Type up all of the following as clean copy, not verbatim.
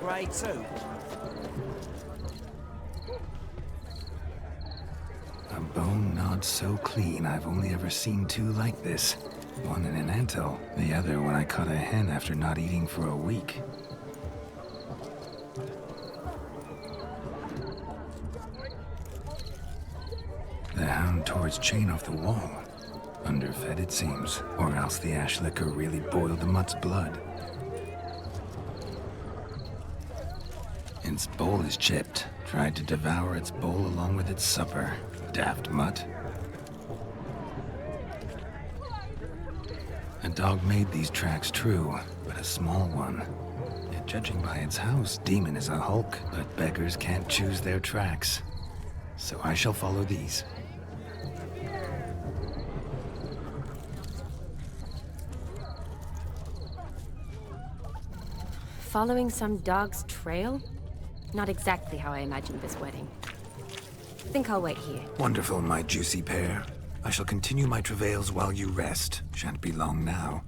grade too. A bone gnawed so clean I've only ever seen two like this. One in an anthill, the other when I caught a hen after not eating for a week. The hound tore its chain off the wall. Underfed, it seems, or else the ash liquor really boiled the mutt's blood. Its bowl is chipped. Tried to devour its bowl along with its supper. Daft mutt. A dog made these tracks true, but a small one. Yet judging by its house, Demon is a hulk, but beggars can't choose their tracks. So I shall follow these. Following some dog's trail? Not exactly how I imagined this wedding. Think I'll wait here. Wonderful, my juicy pair. I shall continue my travails while you rest. Shan't be long now.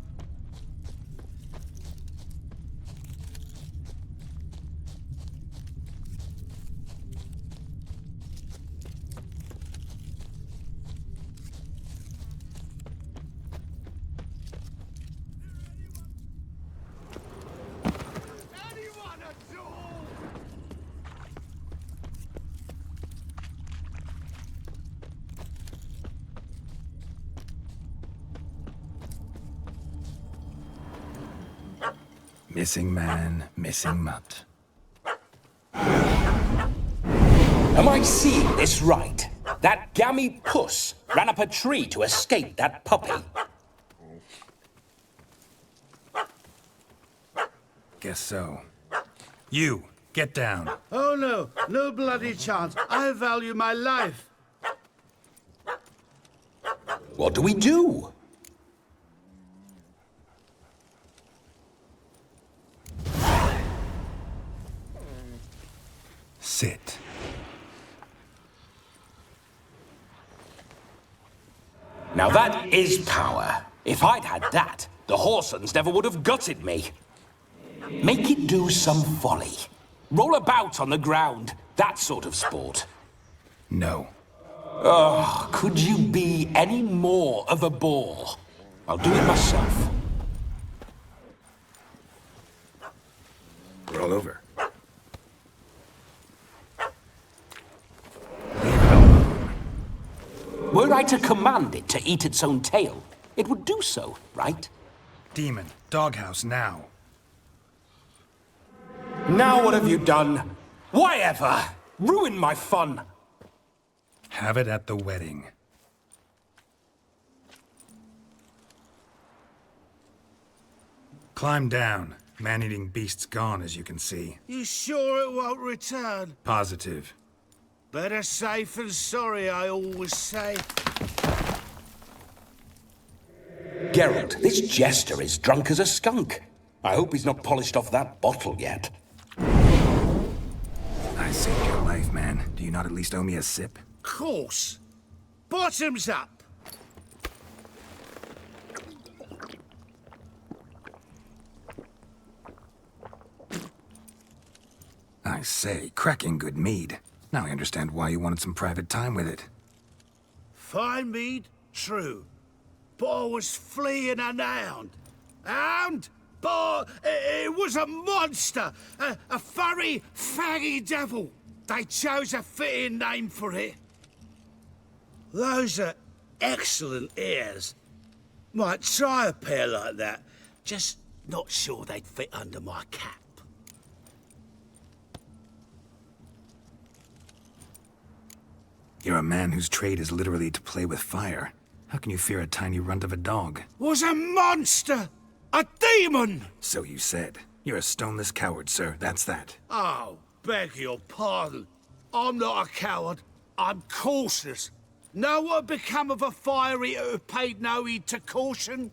Missing man, missing mutt. Am I seeing this right? That gammy puss ran up a tree to escape that puppy. Guess so. You, get down. Oh no, no bloody chance. I value my life. What do we do? Sit. Now that is power. If I'd had that, the Horsons never would have gutted me. Make it do some folly. Roll about on the ground. That sort of sport. No. Oh, could you be any more of a bore? I'll do it myself. Roll over. Were I to command it to eat its own tail, it would do so, right? Demon, doghouse now. Now what have you done? Why ever? Ruin my fun. Have it at the wedding. Climb down. Man-eating beast's gone, as you can see. You sure it won't return? Positive. Better safe than sorry, I always say. Geralt, this jester is drunk as a skunk. I hope he's not polished off that bottle yet. I saved your life, man. Do you not at least owe me a sip? Course. Bottoms up. I say, cracking good mead. Now I understand why you wanted some private time with it. Fine mead, true. But I was fleeing a hound. Hound? But it was a monster. A furry, faggy devil. They chose a fitting name for it. Those are excellent ears. Might try a pair like that. Just not sure they'd fit under my cap. You're a man whose trade is literally to play with fire. How can you fear a tiny runt of a dog? Was a monster! A demon! So you said. You're a stoneless coward, sir. That's that. Oh, beg your pardon. I'm not a coward. I'm cautious. Know what become of a fire eater who paid no heed to caution?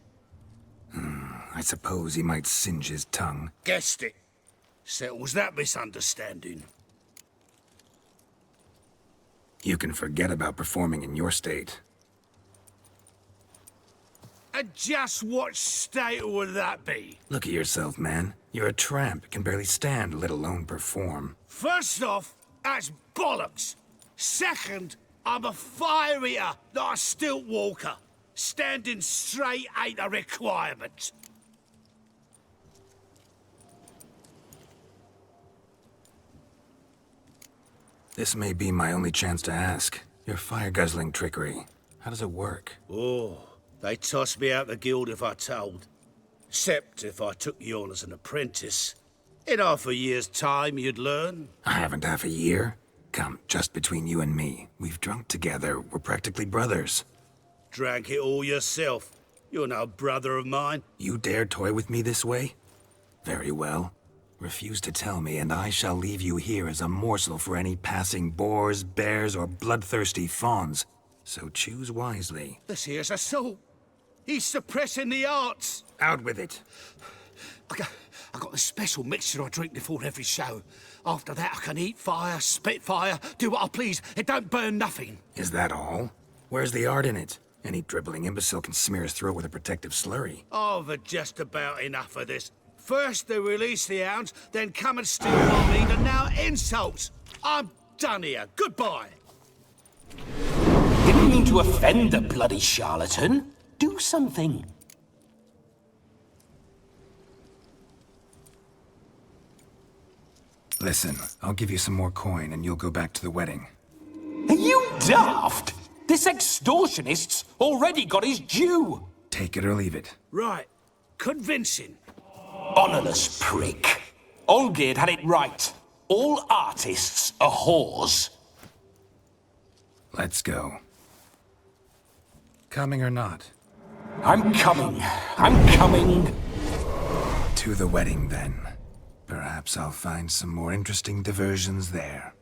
I suppose he might singe his tongue. Guessed it. Settles that misunderstanding. You can forget about performing in your state. And just what state would that be? Look at yourself, man. You're a tramp, can barely stand, let alone perform. First off, that's bollocks. Second, I'm a fire eater, not a stilt walker. Standing straight ain't a requirement. This may be my only chance to ask. Your fire-guzzling trickery, how does it work? Oh, they toss me out the guild if I told. Except if I took you on as an apprentice. In half a year's time, you'd learn. I haven't half a year. Come, just between you and me. We've drunk together. We're practically brothers. Drank it all yourself. You're no brother of mine. You dare toy with me this way? Very well. Refuse to tell me, and I shall leave you here as a morsel for any passing boars, bears, or bloodthirsty fawns. So choose wisely. This here's assault. He's suppressing the arts. Out with it. I got a special mixture I drink before every show. After that, I can eat fire, spit fire, do what I please. It don't burn nothing. Is that all? Where's the art in it? Any dribbling imbecile can smear his throat with a protective slurry. I've had just about enough of this. First they release the hounds, then come and steal my meat, and now insults. I'm done here. Goodbye. Didn't mean to offend the bloody charlatan. Do something. Listen, I'll give you some more coin and you'll go back to the wedding. Are you daft? This extortionist's already got his due. Take it or leave it. Right. Convincing. Honourless prick. Olgerd had it right. All artists are whores. Let's go. Coming or not? I'm coming. I'm coming. To the wedding, then. Perhaps I'll find some more interesting diversions there.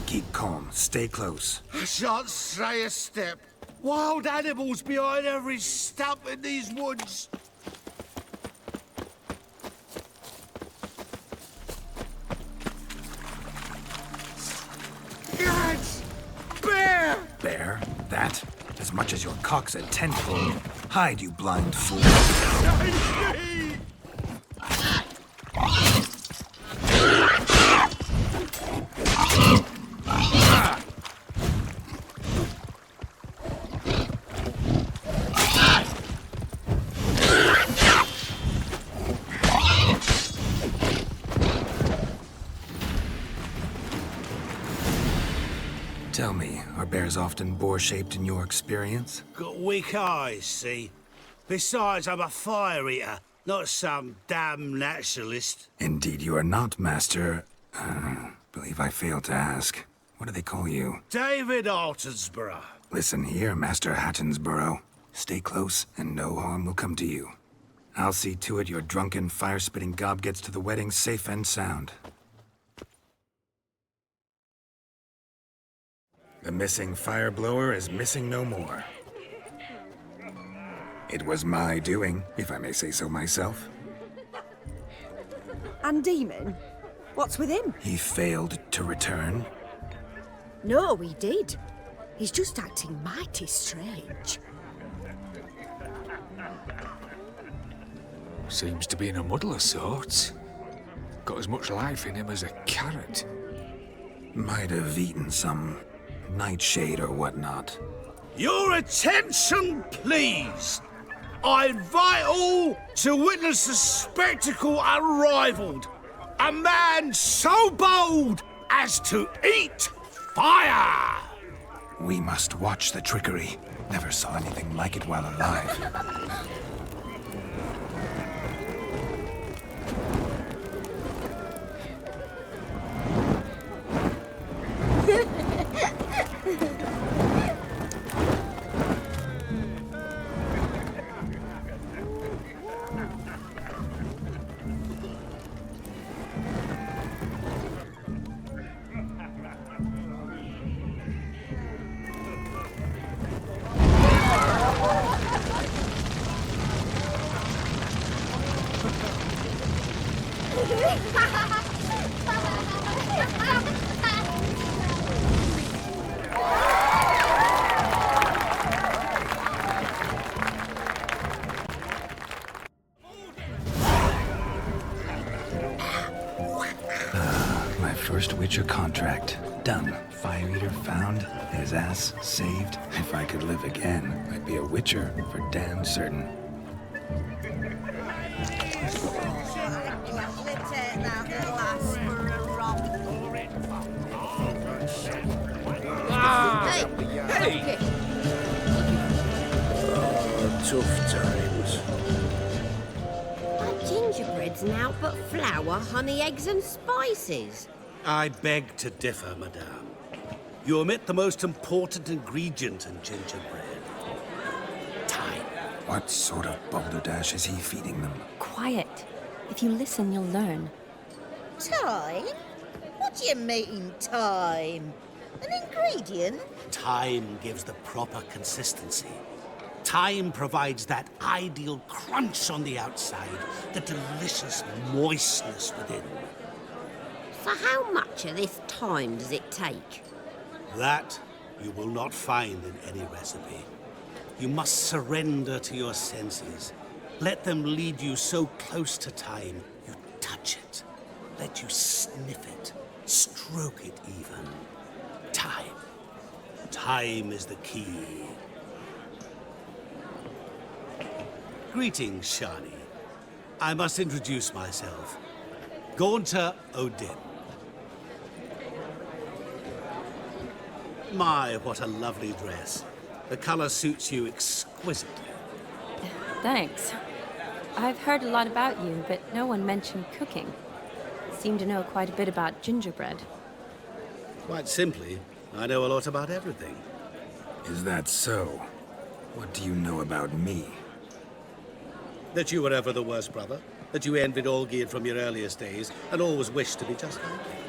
Keep calm. Stay close. I shan't stray a step. Wild animals behind every stump in these woods. Yes! Bear! Bear? That? As much as your cock's a tentpole. Hide, you blind fool. Tell me, are bears often boar-shaped in your experience? Got weak eyes, see? Besides, I'm a fire eater, not some damn naturalist. Indeed you are not, Master. Believe I failed to ask. What do they call you? David Altonsborough. Listen here, Master Hattonsborough. Stay close, and no harm will come to you. I'll see to it your drunken, fire-spitting gob gets to the wedding safe and sound. The missing fire blower is missing no more. It was my doing, if I may say so myself. And Demon? What's with him? He failed to return. No, he did. He's just acting mighty strange. Seems to be in a muddle of sorts. Got as much life in him as a carrot. Might have eaten some nightshade or whatnot. Your attention, please. I invite all to witness a spectacle unrivaled. A man so bold as to eat fire. We must watch the trickery. Never saw anything like it while alive. Witcher contract. Done. Fire Eater found. His ass saved. If I could live again, I'd be a Witcher for damn certain. Hey! Tough times. That gingerbread's now but flour, honey, eggs and spices. I beg to differ, madame. You omit the most important ingredient in gingerbread. Time. What sort of balderdash is he feeding them? Quiet. If you listen, you'll learn. Time? What do you mean, time? An ingredient? Time gives the proper consistency. Time provides that ideal crunch on the outside, the delicious moistness within. So how much of this time does it take? That you will not find in any recipe. You must surrender to your senses. Let them lead you so close to time, you touch it. Let you sniff it, stroke it even. Time. Time is the key. Greetings, Shani. I must introduce myself. Gaunter Odin. My, what a lovely dress. The color suits you exquisitely. Thanks. I've heard a lot about you, but no one mentioned cooking. Seem to know quite a bit about gingerbread. Quite simply, I know a lot about everything. Is that so? What do you know about me? That you were ever the worst brother, that you envied Olgierd from your earliest days, and always wished to be just like him.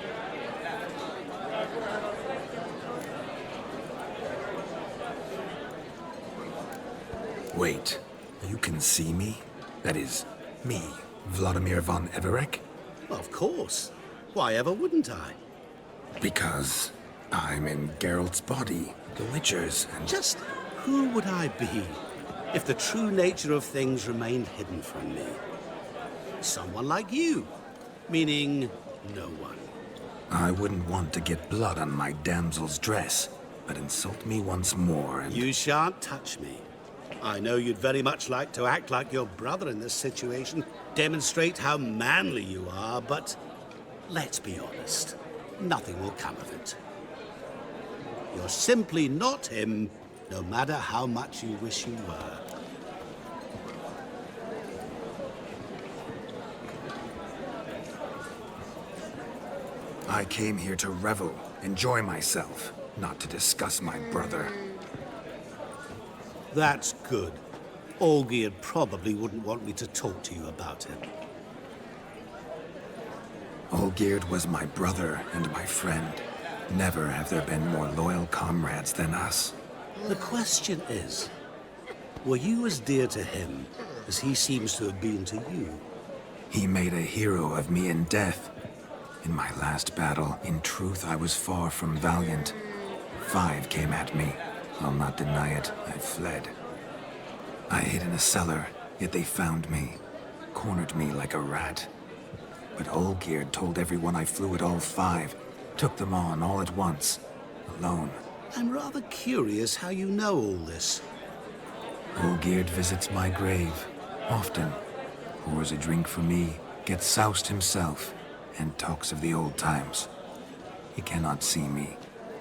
Wait, you can see me? That is, me, Vladimir von Everek? Of course. Why ever wouldn't I? Because I'm in Geralt's body, the Witcher's, and Just who would I be if the true nature of things remained hidden from me? Someone like you, meaning no one. I wouldn't want to get blood on my damsel's dress, but insult me once more and... You shan't touch me. I know you'd very much like to act like your brother in this situation, demonstrate how manly you are, but let's be honest, nothing will come of it. You're simply not him, no matter how much you wish you were. I came here to revel, enjoy myself, not to discuss my brother. That's good. Olgierd probably wouldn't want me to talk to you about him. Olgierd was my brother and my friend. Never have there been more loyal comrades than us. The question is, were you as dear to him as he seems to have been to you? He made a hero of me in death. In my last battle, in truth, I was far from valiant. 5 came at me. I'll not deny it, I fled. I hid in a cellar, yet they found me, cornered me like a rat. But Olgierd told everyone I flew at all 5, took them on all at once, alone. I'm rather curious how you know all this. Olgierd visits my grave, often. Pours a drink for me, gets soused himself, and talks of the old times. He cannot see me,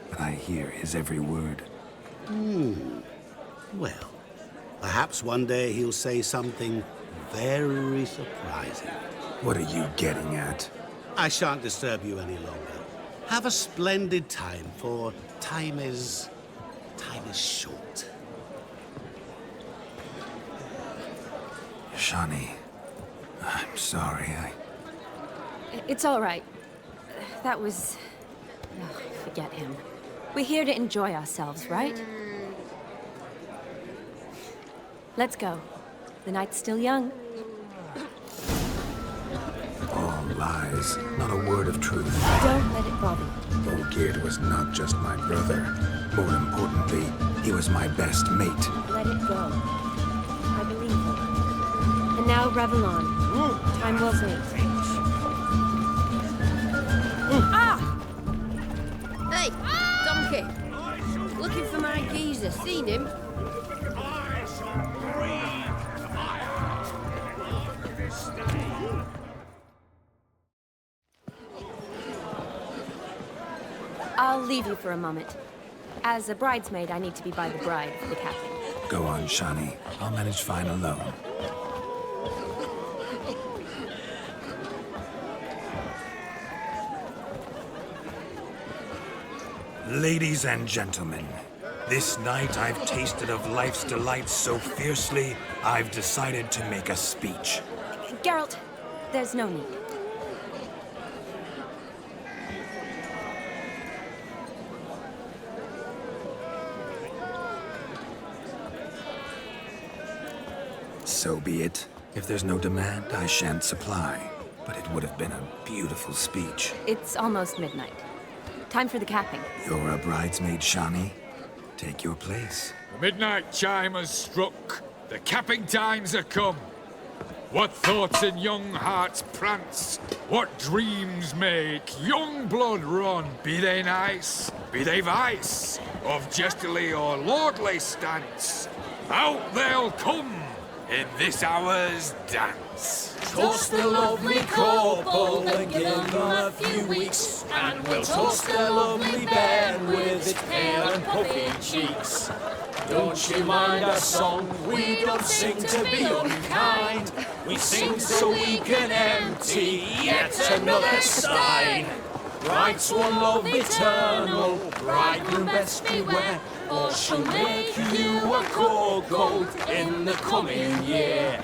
but I hear his every word. Well, perhaps one day he'll say something very surprising. What are you getting at? I shan't disturb you any longer. Have a splendid time, for time is short. Shani, I'm sorry, It's all right. That was... Oh, forget him. We're here to enjoy ourselves, right? Let's go. The night's still young. all lies, not a word of truth. Don't let it bother you. Olgierd was not just my brother. More importantly, he was my best mate. Let it go. I believe him. And now revel on. Time will save. Ah! Okay. Looking for my geezer. Seen him? I shall breathe fire on this day. I'll leave you for a moment. As a bridesmaid, I need to be by the bride for the capping. Go on, Shani. I'll manage fine alone. Ladies and gentlemen, this night I've tasted of life's delights so fiercely, I've decided to make a speech. Geralt, there's no need. So be it. If there's no demand, I shan't supply. But it would have been a beautiful speech. It's almost midnight. Time for the capping. You're a bridesmaid, Shani. Take your place. The midnight chime has struck. The capping times are come. What thoughts in young hearts prance? What dreams make young blood run? Be they nice, be they vice, of jestily or lordly stance, out they'll come in this hour's dance. Toast the lovely couple and give them a few weeks, and we'll toast the lovely bed with its pale and puffy cheeks. Don't you mind our song? We don't sing to be unkind. We sing so we can empty yet another stein. Bride's one love eternal, bridegroom best beware, or she'll make you a cold in the coming year.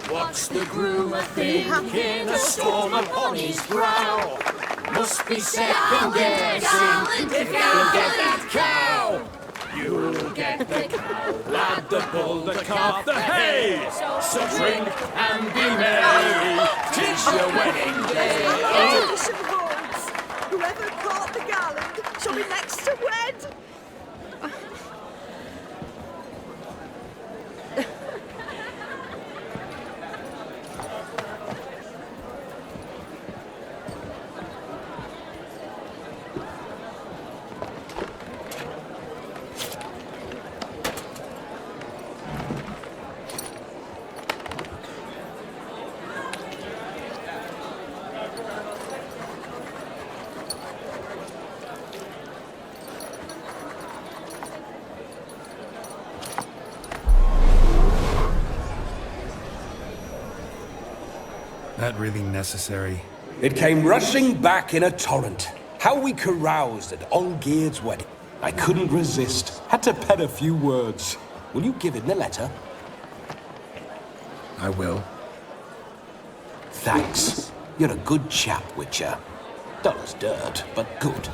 What's the groom a thinking? A storm upon his brow. Must be second guessing if you'll get that cow. You'll get the cow, lad, the bull, the calf, the hay. So drink and be merry, 'tis your wedding day. Tradition holds. Whoever caught the garland shall be next to wed. That really necessary? It came rushing back in a torrent. How we caroused at Olgierd's wedding. I couldn't resist. Had to pen a few words. Will you give him the letter? I will. Thanks. You're a good chap, Witcher. Dull as dirt, but good.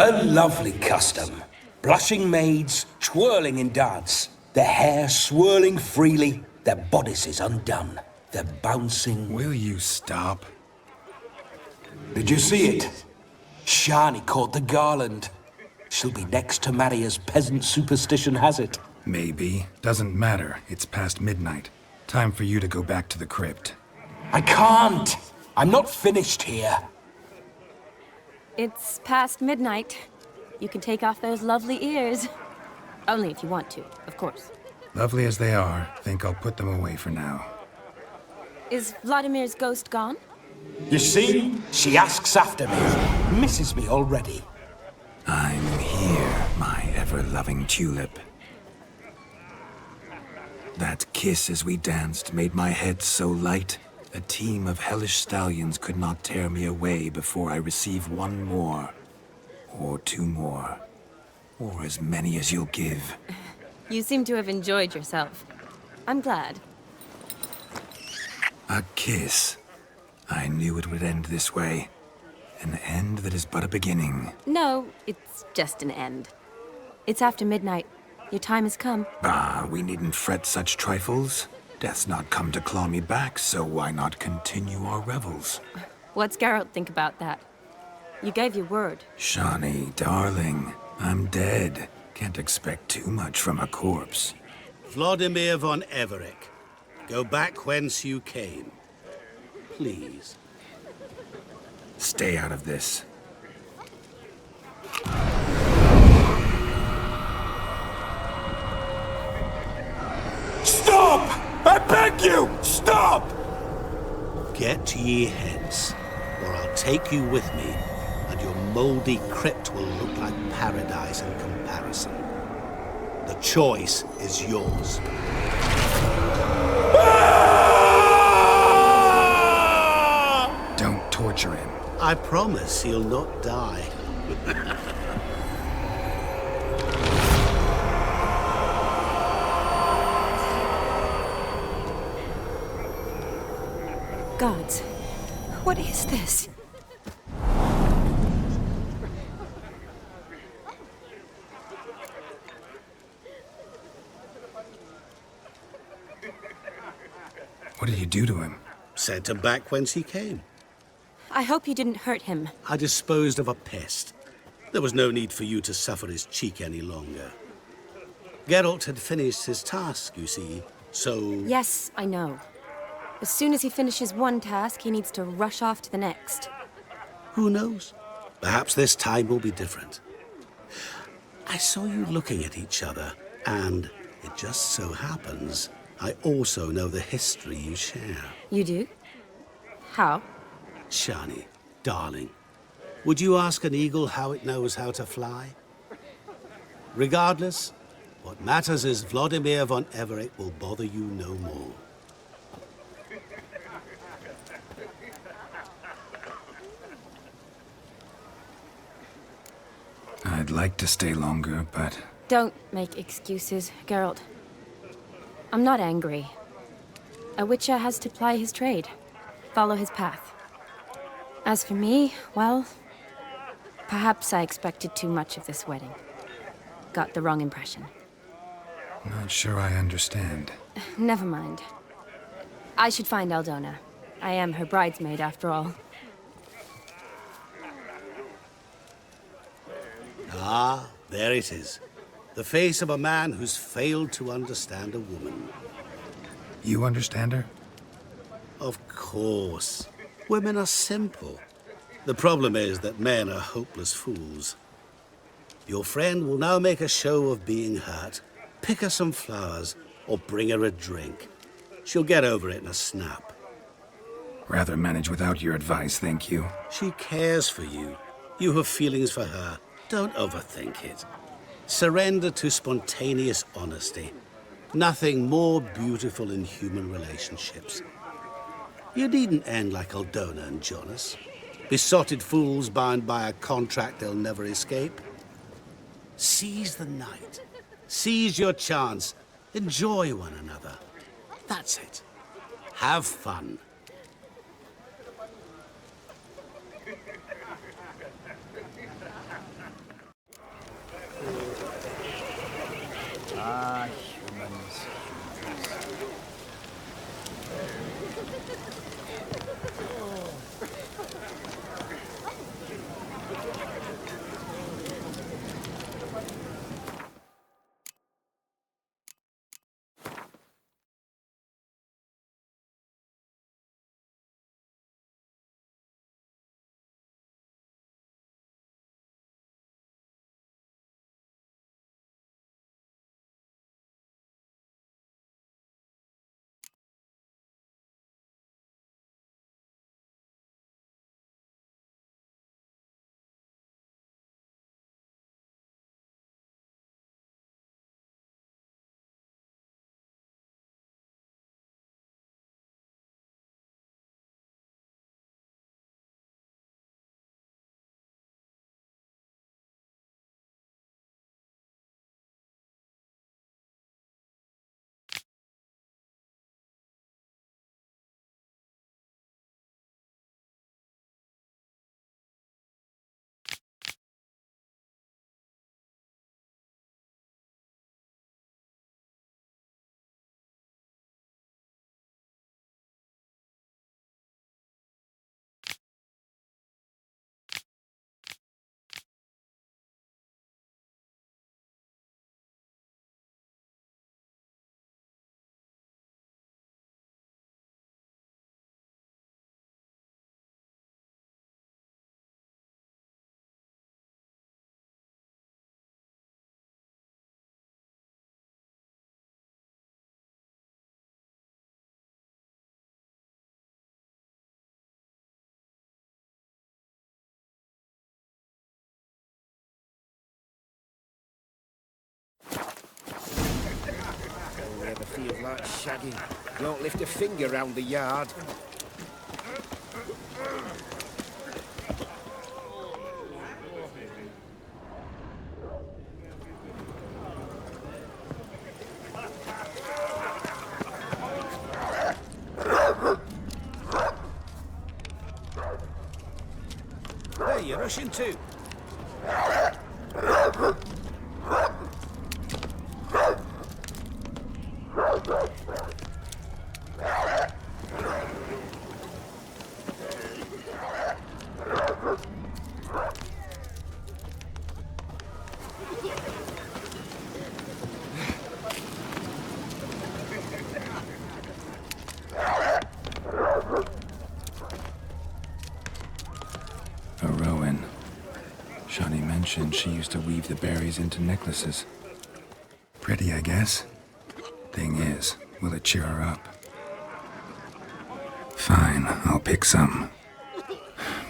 A lovely custom. Blushing maids twirling in dance, their hair swirling freely, their bodices undone, their bouncing... Will you stop? Did you see it? Shani caught the garland. She'll be next to marry as peasant superstition has it. Maybe. Doesn't matter. It's past midnight. Time for you to go back to the crypt. I can't! I'm not finished here. It's past midnight. You can take off those lovely ears. Only if you want to, of course. Lovely as they are, think I'll put them away for now. Is Vladimir's ghost gone? You see? She asks after me. Misses me already. I'm here, my ever-loving tulip. That kiss as we danced made my head so light, a team of hellish stallions could not tear me away before I receive one more. Or two more. Or as many as you'll give. You seem to have enjoyed yourself. I'm glad. A kiss. I knew it would end this way. An end that is but a beginning. No, it's just an end. It's after midnight. Your time has come. Ah, we needn't fret such trifles. Death's not come to claw me back, so why not continue our revels? What's Geralt think about that? You gave your word. Shani, darling, I'm dead. Can't expect too much from a corpse. Vladimir von Everett, go back whence you came. Please. Stay out of this. Stop! I beg you! Stop! Get ye hence, or I'll take you with me, and your moldy crypt will look like paradise in comparison. The choice is yours. Don't torture him. I promise he'll not die. Gods, what is this? What did you do to him? Sent him back whence he came. I hope you didn't hurt him. I disposed of a pest. There was no need for you to suffer his cheek any longer. Geralt had finished his task, you see, so... Yes, I know. As soon as he finishes one task, he needs to rush off to the next. Who knows? Perhaps this time will be different. I saw you looking at each other, and it just so happens I also know the history you share. You do? How? Shani, darling, would you ask an eagle how it knows how to fly? Regardless, what matters is Vladimir von Everett will bother you no more. I'd like to stay longer, but... Don't make excuses, Geralt. I'm not angry. A witcher has to ply his trade, follow his path. As for me, well, perhaps I expected too much of this wedding. Got the wrong impression. Not sure I understand. Never mind. I should find Aldona. I am her bridesmaid, after all. Ah, there it is. The face of a man who's failed to understand a woman. You understand her? Of course. Women are simple. The problem is that men are hopeless fools. Your friend will now make a show of being hurt, pick her some flowers, or bring her a drink. She'll get over it in a snap. Rather manage without your advice, thank you. She cares for you. You have feelings for her. Don't overthink it. Surrender to spontaneous honesty. Nothing more beautiful in human relationships. You needn't end like Aldona and Jonas. Besotted fools bound by a contract they'll never escape. Seize the night. Seize your chance. Enjoy one another. That's it. Have fun. feels like shagging. Don't lift a finger round the yard. Hey, you're rushing too. Shani mentioned she used to weave the berries into necklaces. Pretty, I guess. Thing is, will it cheer her up? Fine, I'll pick some.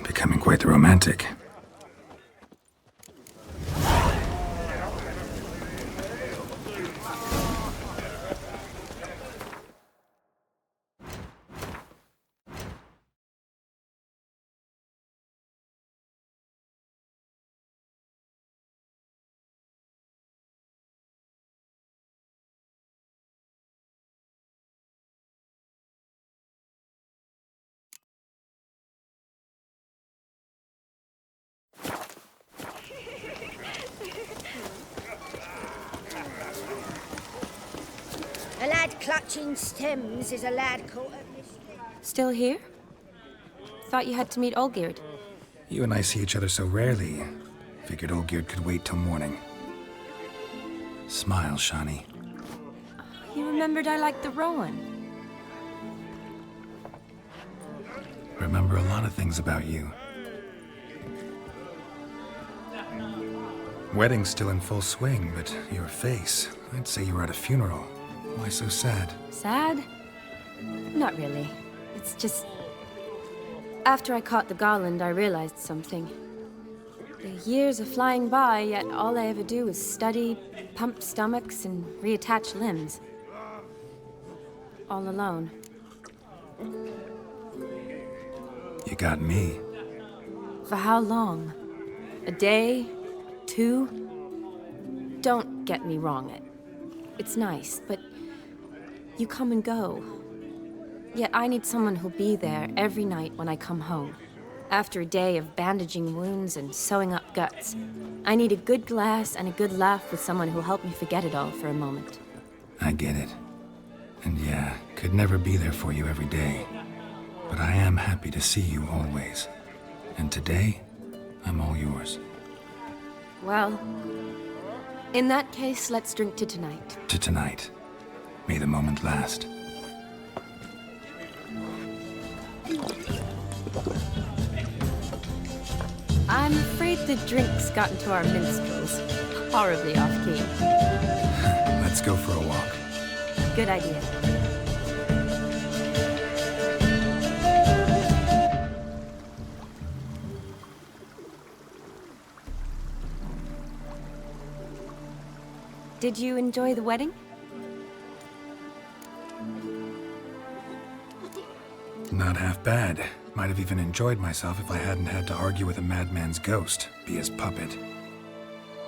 Becoming quite the romantic. A lad clutching stems is a lad caught at Still here? Thought you had to meet Olgierd. You and I see each other so rarely. Figured Olgierd could wait till morning. Smile, Shani. You remembered I liked the Rowan. Remember a lot of things about you. Wedding's still in full swing, but your face, I'd say you were at a funeral. Why so sad? Sad? Not really. It's just... After I caught the garland, I realized something. The years are flying by, yet all I ever do is study, pump stomachs, and reattach limbs. All alone. You got me. For how long? A day? 2? Don't get me wrong, it's nice, but you come and go. Yet I need someone who'll be there every night when I come home. After a day of bandaging wounds and sewing up guts, I need a good glass and a good laugh with someone who'll help me forget it all for a moment. I get it. And yeah, could never be there for you every day. But I am happy to see you always. And today, I'm all yours. Well, in that case, let's drink to tonight. To tonight. May the moment last. I'm afraid the drinks got into our minstrels. Horribly off-key. Let's go for a walk. Good idea. Did you enjoy the wedding? Not half bad. Might have even enjoyed myself if I hadn't had to argue with a madman's ghost, be his puppet.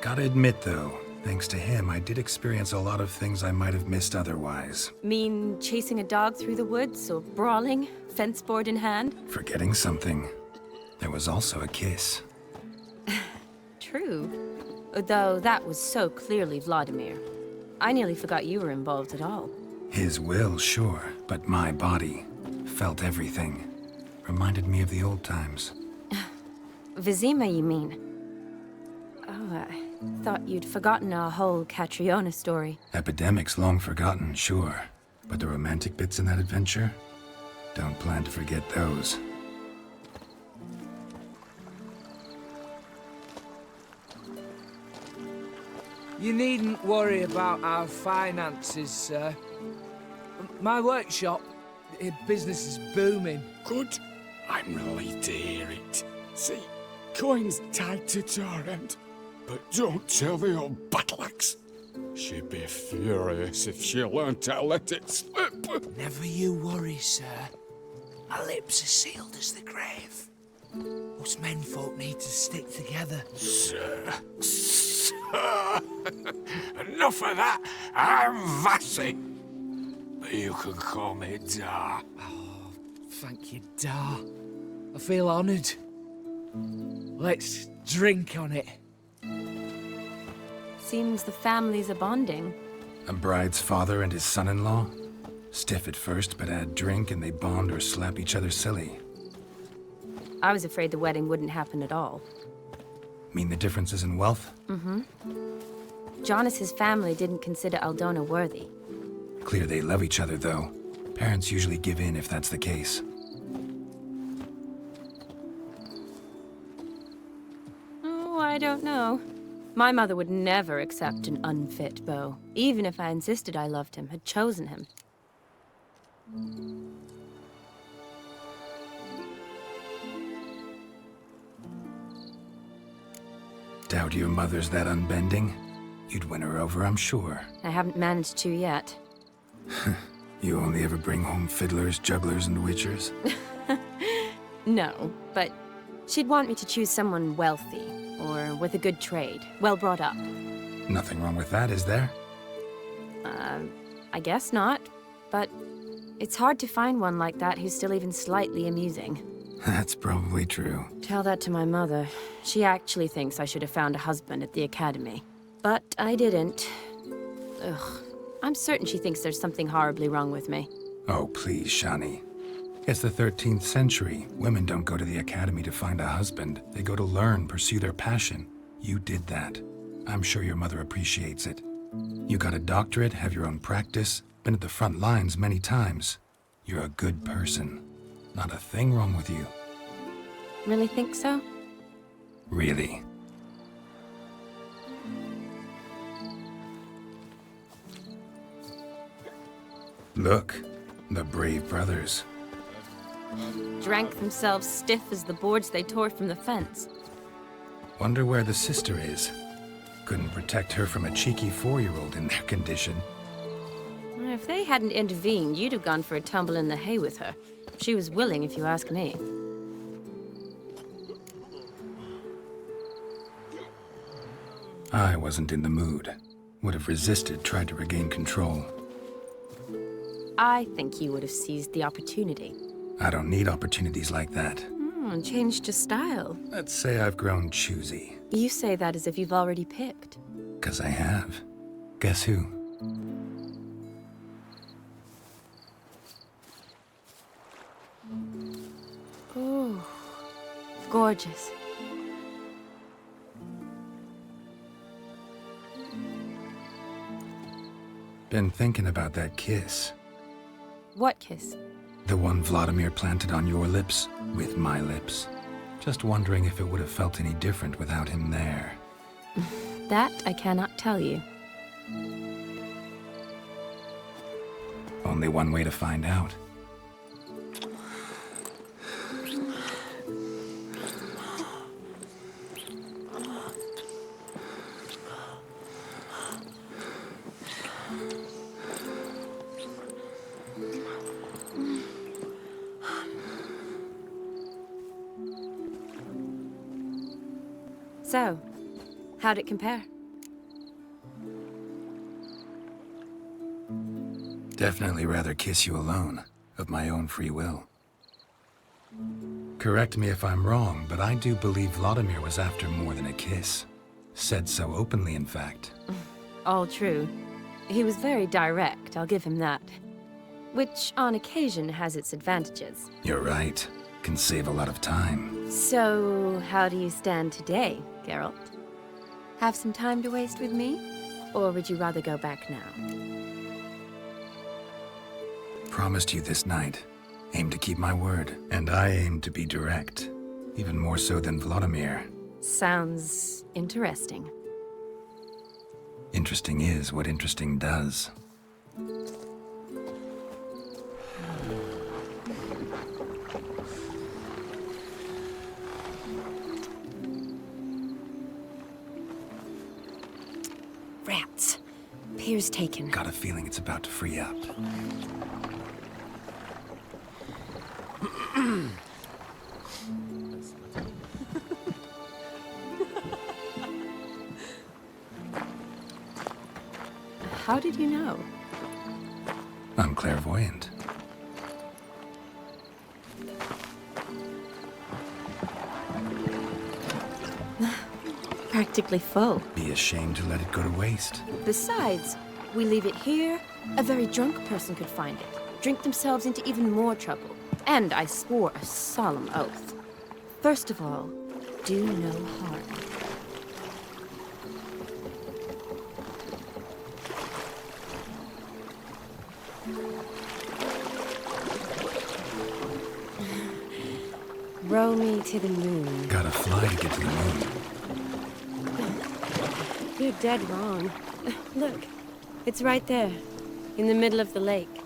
Gotta admit, though, thanks to him, I did experience a lot of things I might have missed otherwise. Mean chasing a dog through the woods, or brawling, fence board in hand? Forgetting something. There was also a kiss. True. Though that was so clearly Vladimir. I nearly forgot you were involved at all. His will, sure, but my body felt everything. Reminded me of the old times. Vizima, you mean? Oh, I thought you'd forgotten our whole Catriona story. Epidemics long forgotten, sure. But the romantic bits in that adventure? Don't plan to forget those. You needn't worry about our finances, sir. My workshop, business is booming. Good. I'm relieved to hear it. See, coin's tied to Torrent. But don't tell the old battle axe. She'd be furious if she learned to let it slip. Never you worry, sir. My lips are sealed as the grave. Us menfolk need to stick together. Sir. Enough of that. I'm Vassy. But you can call me Dar. Oh, thank you, Dar. I feel honoured. Let's drink on it. Seems the families are bonding. A bride's father and his son-in-law? Stiff at first, but add drink and they bond or slap each other silly. I was afraid the wedding wouldn't happen at all. Mean the differences in wealth? Mm-hmm. Jonas's family didn't consider Aldona worthy. Clear they love each other, though. Parents usually give in if that's the case. Oh, I don't know. My mother would never accept an unfit beau, even if I insisted I loved him, had chosen him. Doubt your mother's that unbending? You'd win her over, I'm sure. I haven't managed to yet. You only ever bring home fiddlers, jugglers, and witchers? No, but she'd want me to choose someone wealthy, or with a good trade, well brought up. Nothing wrong with that, is there? I guess not, but it's hard to find one like that who's still even slightly amusing. That's probably true. Tell that to my mother. She actually thinks I should have found a husband at the academy. But I didn't. Ugh. I'm certain she thinks there's something horribly wrong with me. Oh, please, Shani. It's the 13th century. Women don't go to the academy to find a husband. They go to learn, pursue their passion. You did that. I'm sure your mother appreciates it. You got a doctorate, have your own practice, been at the front lines many times. You're a good person. Not a thing wrong with you. Really think so? Really. Look, the brave brothers. Drank themselves stiff as the boards they tore from the fence. Wonder where the sister is. Couldn't protect her from a cheeky 4-year-old in their condition. If they hadn't intervened, you'd have gone for a tumble in the hay with her. She was willing, if you ask me. I wasn't in the mood. Would have resisted, tried to regain control. I think you would have seized the opportunity. I don't need opportunities like that. Changed your style. Let's say I've grown choosy. You say that as if you've already picked. 'Cause I have. Guess who? Oh, gorgeous. Been thinking about that kiss. What kiss? The one Vladimir planted on your lips, with my lips. Just wondering if it would have felt any different without him there. That I cannot tell you. Only one way to find out. So, how'd it compare? Definitely rather kiss you alone, of my own free will. Correct me if I'm wrong, but I do believe Vladimir was after more than a kiss. Said so openly, in fact. All true. He was very direct, I'll give him that. Which, on occasion, has its advantages. You're right. Can save a lot of time. So, how do you stand today, Geralt? Have some time to waste with me? Or would you rather go back now? Promised you this night. Aim to keep my word. And I aim to be direct. Even more so than Vladimir. Sounds interesting. Interesting is what interesting does. appears taken. Got a feeling it's about to free up. How did you know? I'm clairvoyant. Practically full. Be ashamed to let it go to waste. Besides, we leave it here, a very drunk person could find it, drink themselves into even more trouble. And I swore a solemn oath. First of all, do no harm. Row me to the moon. Gotta fly to get to the moon. You're dead wrong. Look, it's right there, in the middle of the lake.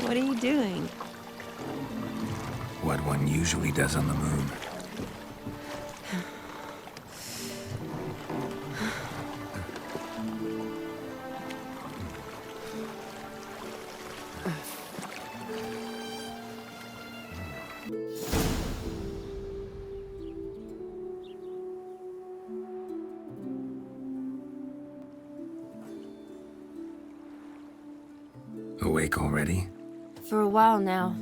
What are you doing? What one usually does on the moon. Awake already? For a while now.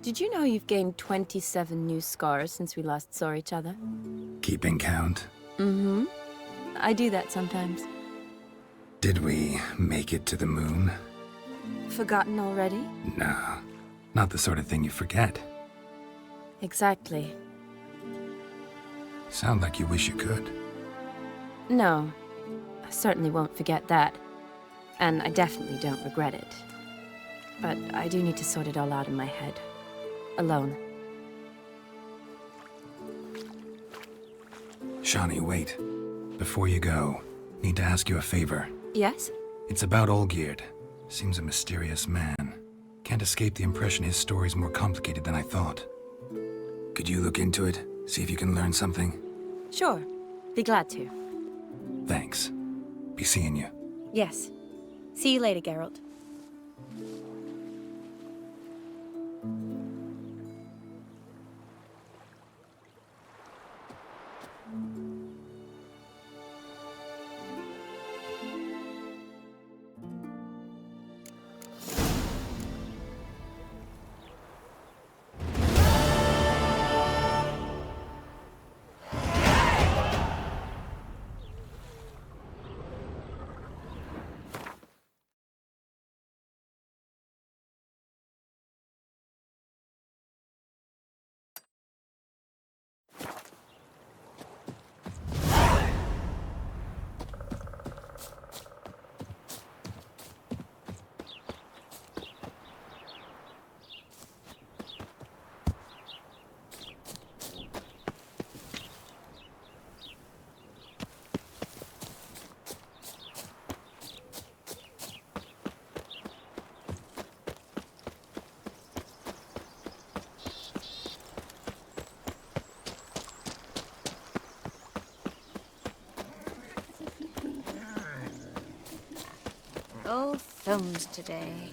Did you know you've gained 27 new scars since we last saw each other? Keeping count? Mm-hmm. I do that sometimes. Did we make it to the moon? Forgotten already? No, not the sort of thing you forget. Exactly. Sound like you wish you could. No, I certainly won't forget that. And I definitely don't regret it. But I do need to sort it all out in my head. Alone. Shawnee, wait. Before you go, need to ask you a favor. Yes? It's about Olgierd. Seems a mysterious man. Can't escape the impression his story's more complicated than I thought. Could you look into it? See if you can learn something? Sure. Be glad to. Thanks. Be seeing you. Yes. See you later, Geralt. Oh, films today.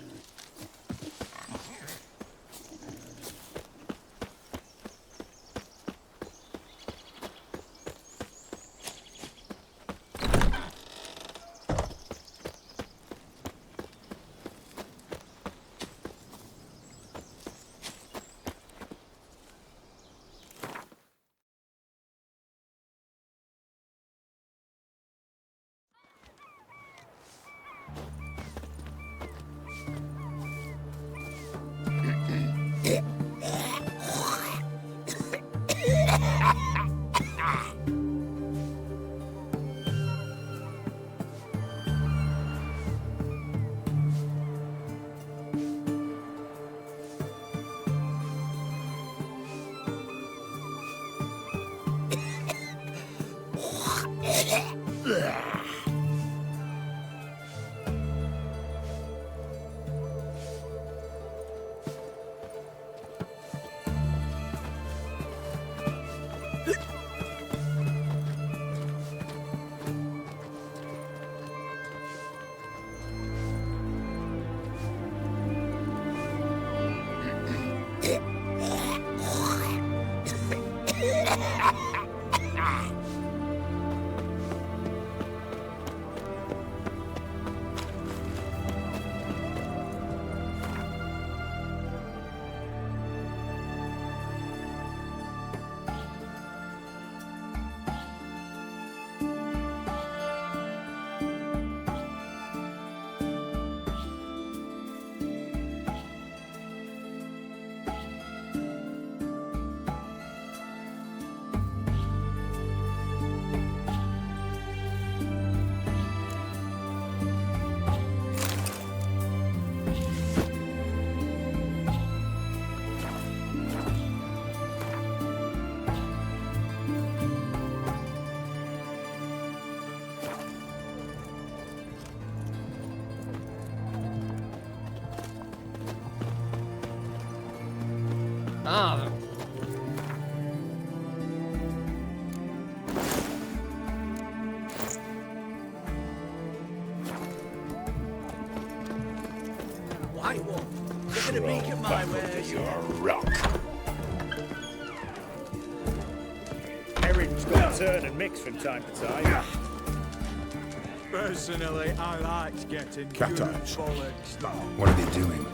Ah. White one. You're gonna make it my way. You're a rock. Everything's got to turn and mix from time to time. Personally, I like getting Cat good eyes. bollocks. What are they doing?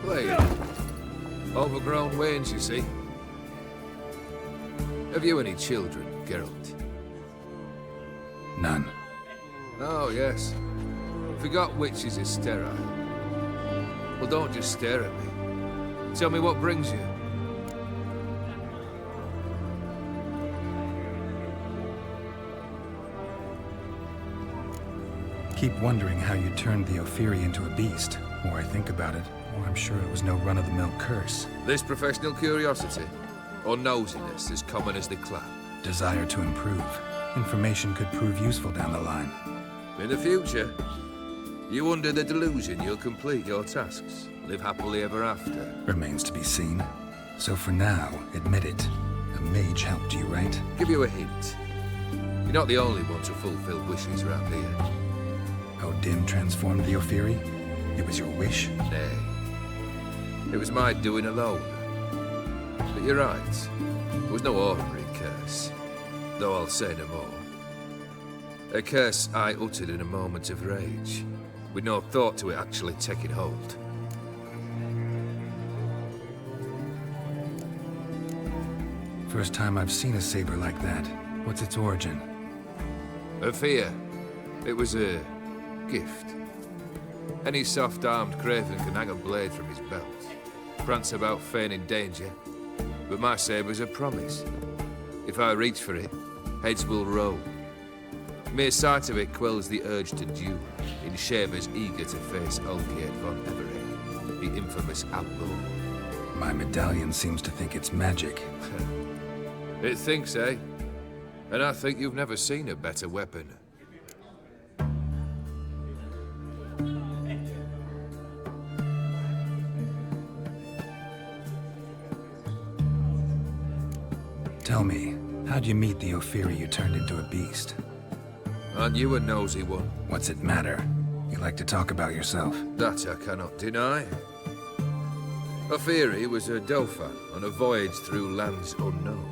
Playing. Overgrown wains, you see. Have you any children, Geralt? None. Oh, yes. Forgot witches are sterile. Well, don't just stare at me. Tell me what brings you. Keep wondering how you turned the Ophiri into a beast. The more I think about it, the more I'm sure it was no run-of-the-mill curse. This professional curiosity, or nosiness as common as the clap? Desire to improve. Information could prove useful down the line. In the future, you under the delusion you'll complete your tasks, live happily ever after. Remains to be seen. So for now, admit it. A mage helped you, right? Give you a hint. You're not the only one to fulfill wishes around here. Odin transformed the Ophiri? It was your wish? Nay. It was my doing alone. But you're right. It was no ordinary curse. Though I'll say no more. A curse I uttered in a moment of rage, with no thought to it actually taking hold. First time I've seen a saber like that. What's its origin? A fear. It was a gift. Any soft-armed craven can hang a blade from his belt, prance about feigning danger, but my saber's a promise. If I reach for it, heads will roll. Mere sight of it quells the urge to duel, in shavers eager to face Ulgier von Everett, the infamous outlaw. My medallion seems to think it's magic. It thinks, eh? And I think you've never seen a better weapon. Tell me, how'd you meet the Ophiri you turned into a beast? Aren't you a nosy one? What's it matter? You like to talk about yourself. That I cannot deny. Ophiri was a Dauphin on a voyage through lands unknown,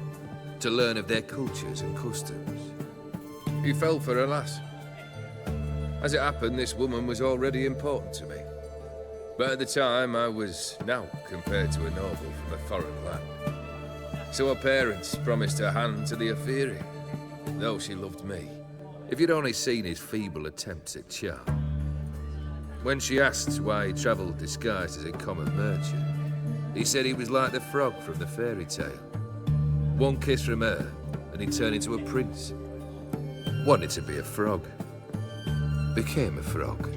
to learn of their cultures and customs. He fell for a lass. As it happened, this woman was already important to me. But at the time, I was naught compared to a noble from a foreign land. So her parents promised her hand to the Ophiri, though she loved me. If you'd only seen his feeble attempts at charm. When she asked why he travelled disguised as a common merchant, he said he was like the frog from the fairy tale. One kiss from her, and he turned into a prince. Wanted to be a frog. Became a frog.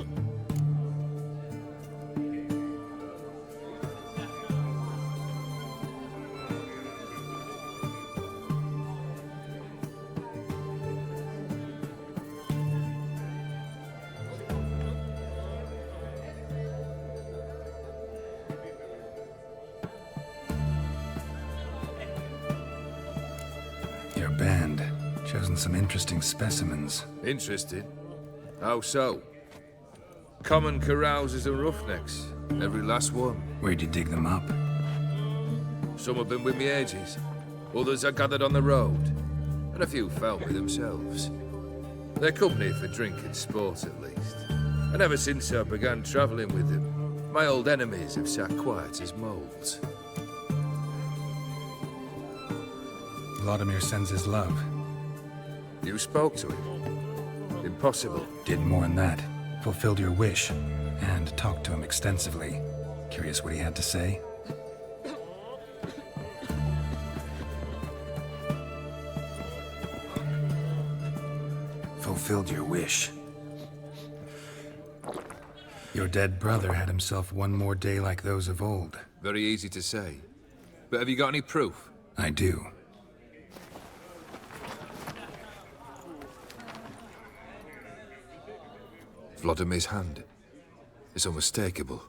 Your band. Chosen some interesting specimens. Interesting? How so? Common carousers and roughnecks. Every last one. Where'd you dig them up? Some have been with me ages. Others I gathered on the road. And a few found me themselves. They're company for drink and sport, at least. And ever since I began travelling with them, my old enemies have sat quiet as moles. Vladimir sends his love. You spoke to him? Impossible. Did more than that. Fulfilled your wish. And talked to him extensively. Curious what he had to say? Fulfilled your wish. Your dead brother had himself one more day like those of old. Very easy to say. But have you got any proof? I do. Vladimir's hand. It's unmistakable.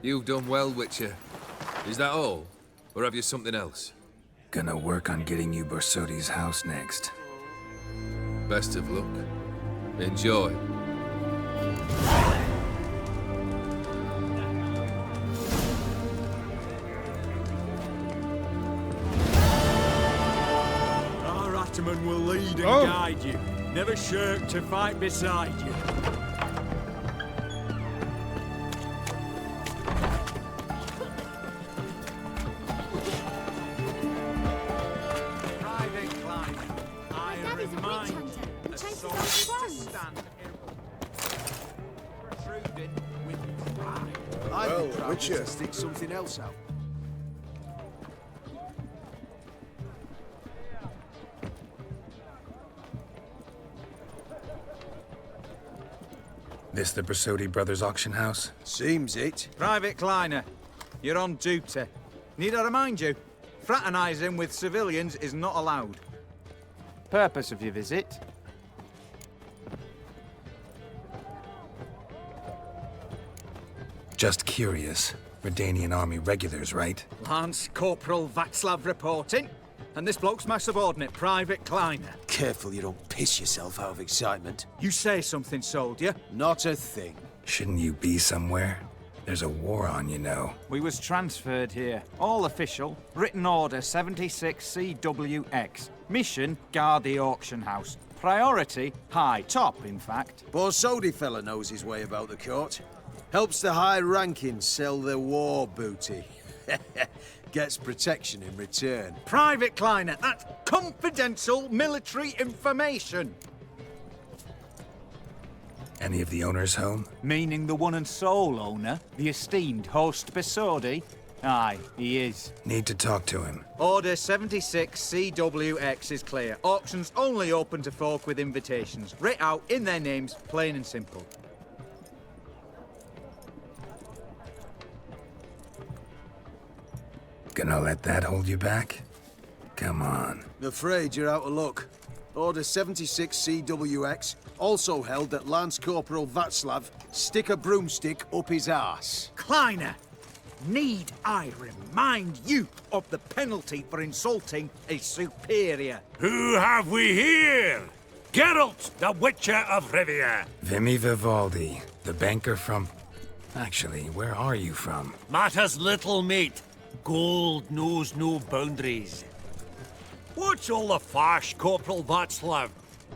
You've done well, Witcher. Is that all? Or have you something else? Gonna work on getting you Borsodi's house next. Best of luck. Enjoy. Our Ataman will lead and guide you. Never shirk to fight beside you. Well, Witcher, stick something else out. This the Borsodi Brothers auction house? Seems it. Private Kleiner, you're on duty. Need I remind you? Fraternizing with civilians is not allowed. Purpose of your visit? Just curious. Redanian army regulars, right? Lance Corporal Václav reporting. And this bloke's my subordinate, Private Kleiner. Careful you don't piss yourself out of excitement. You say something, soldier? Not a thing. Shouldn't you be somewhere? There's a war on, you know. We was transferred here. All official. Written order 76 CWX. Mission, guard the auction house. Priority, high. Top, in fact. Borsodi fella knows his way about the court. Helps the high rankings sell their war booty. Gets protection in return. Private Kleiner, that's confidential military information. Any of the owners home? Meaning the one and sole owner, the esteemed host Borsodi? Aye, he is. Need to talk to him. Order 76 CWX is clear. Auctions only open to folk with invitations. Writ out in their names, plain and simple. Gonna let that hold you back? Come on. I'm afraid you're out of luck. Order 76 CWX, also held that Lance Corporal Václav stick a broomstick up his arse. Kleiner, need I remind you of the penalty for insulting a superior? Who have we here? Geralt, the Witcher of Rivia. Vimy Vivaldi, the banker from... Actually, where are you from? Matters little, mate. Gold knows no boundaries. What's all the fash, Corporal Václav?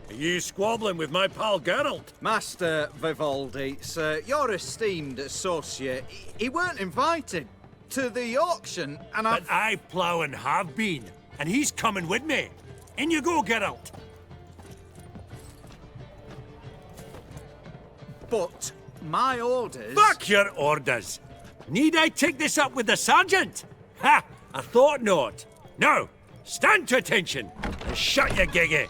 Are you squabbling with my pal Geralt? Master Vivaldi, sir, your esteemed associate, he weren't invited to the auction, and But I plough and have been, and he's coming with me. In you go, Geralt. But my orders... Fuck your orders! Need I take this up with the sergeant? Ha! I thought not. Now, stand to attention and shut your giggy.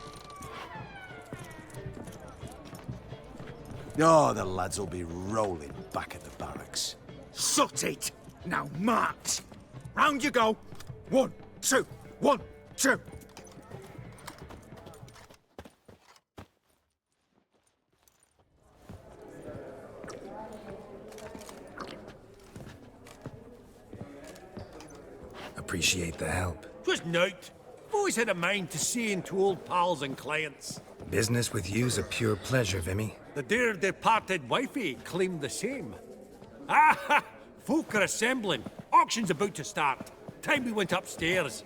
Oh, the lads will be rolling back at the barracks. Sut it! Now march! Round you go! 1, 2, 1, 2! Appreciate the help. 'Twas nowt. I've always had a mind to seeing to old pals and clients. Business with you's a pure pleasure, Vimy. The dear departed wifey claimed the same. Ah! Folk are assembling. Auction's about to start. Time we went upstairs.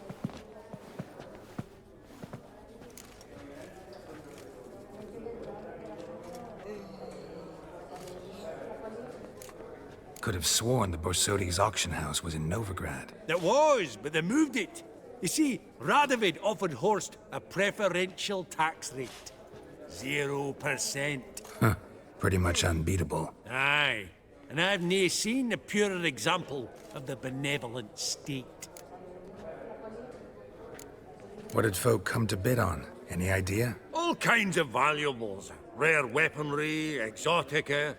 Could have sworn the Borsodi's auction house was in Novigrad. It was, but they moved it. You see, Radovid offered Horst a preferential tax rate. 0%. Huh. Pretty much unbeatable. Aye. And I've nae seen a purer example of the benevolent state. What did folk come to bid on? Any idea? All kinds of valuables. Rare weaponry, exotica.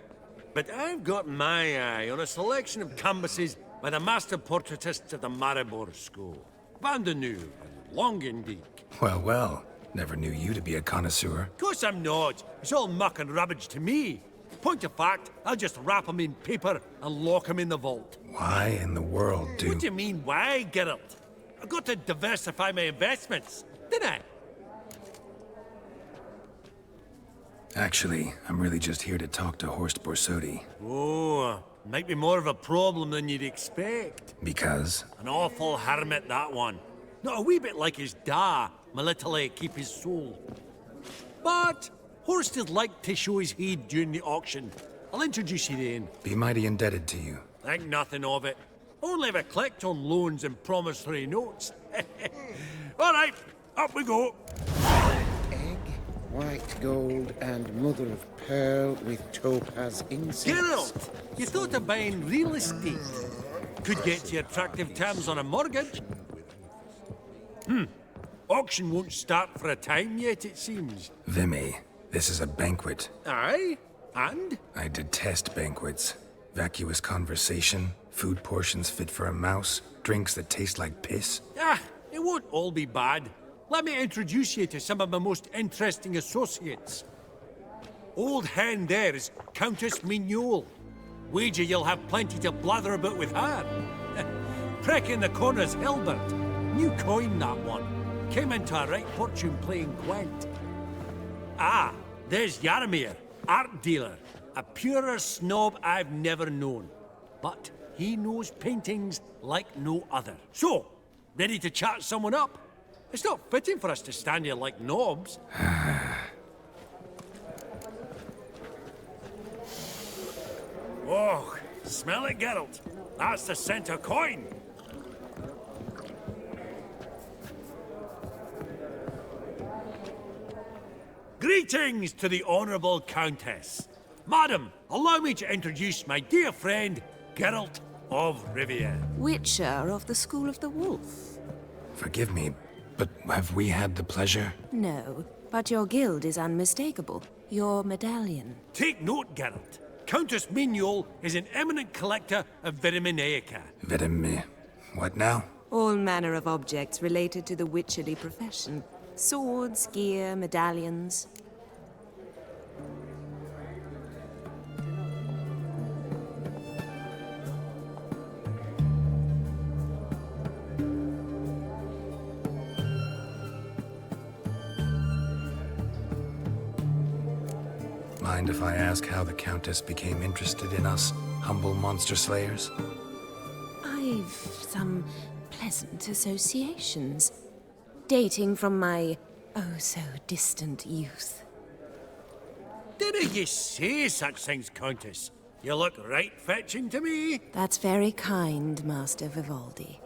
But I've got my eye on a selection of canvases by the master portraitists of the Maribor School. Vandeneuve and Longendijk. Well, well. Never knew you to be a connoisseur. Of course I'm not. It's all muck and rubbish to me. Point of fact, I'll just wrap him in paper and lock him in the vault. Why in the world do... What do you mean, why, Geralt? I've got to diversify my investments, didn't I? Actually, I'm really just here to talk to Horst Borsodi. Oh, might be more of a problem than you'd expect. Because? An awful hermit, that one. Not a wee bit like his da, my little keep his soul. But Horst would like to show his head during the auction. I'll introduce you then. Be mighty indebted to you. Think nothing of it. Only if I collect on loans and promissory notes. All right, up we go. Egg, white gold, and mother of pearl with topaz insects. Geralt, you thought of buying real estate. Could get you attractive terms on a mortgage. Auction won't start for a time yet, it seems. Vimy, this is a banquet. Aye? And? I detest banquets. Vacuous conversation, food portions fit for a mouse, drinks that taste like piss. Ah, it won't all be bad. Let me introduce you to some of my most interesting associates. Old hen there is Countess Mignole. Wager you'll have plenty to blather about with her. Prick in the corner's Hilbert. New coin, that one. Came into a right fortune playing Gwent. Ah, there's Jaromir, art dealer. A purer snob I've never known. But he knows paintings like no other. So, ready to chat someone up? It's not fitting for us to stand here like knobs. Oh, smell it, Geralt. That's the center coin. Greetings to the Honourable Countess. Madam, allow me to introduce my dear friend, Geralt of Rivia. Witcher of the School of the Wolf. Forgive me, but have we had the pleasure? No, but your guild is unmistakable. Your medallion. Take note, Geralt. Countess Mignole is an eminent collector of Vitaminaica. What now? All manner of objects related to the witcherly profession. Swords, gear, medallions. Mind if I ask how the Countess became interested in us, humble monster slayers? I've some pleasant associations, dating from my oh-so-distant youth. Didn't you say such things, Countess? You look right fetching to me. That's very kind, Master Vivaldi.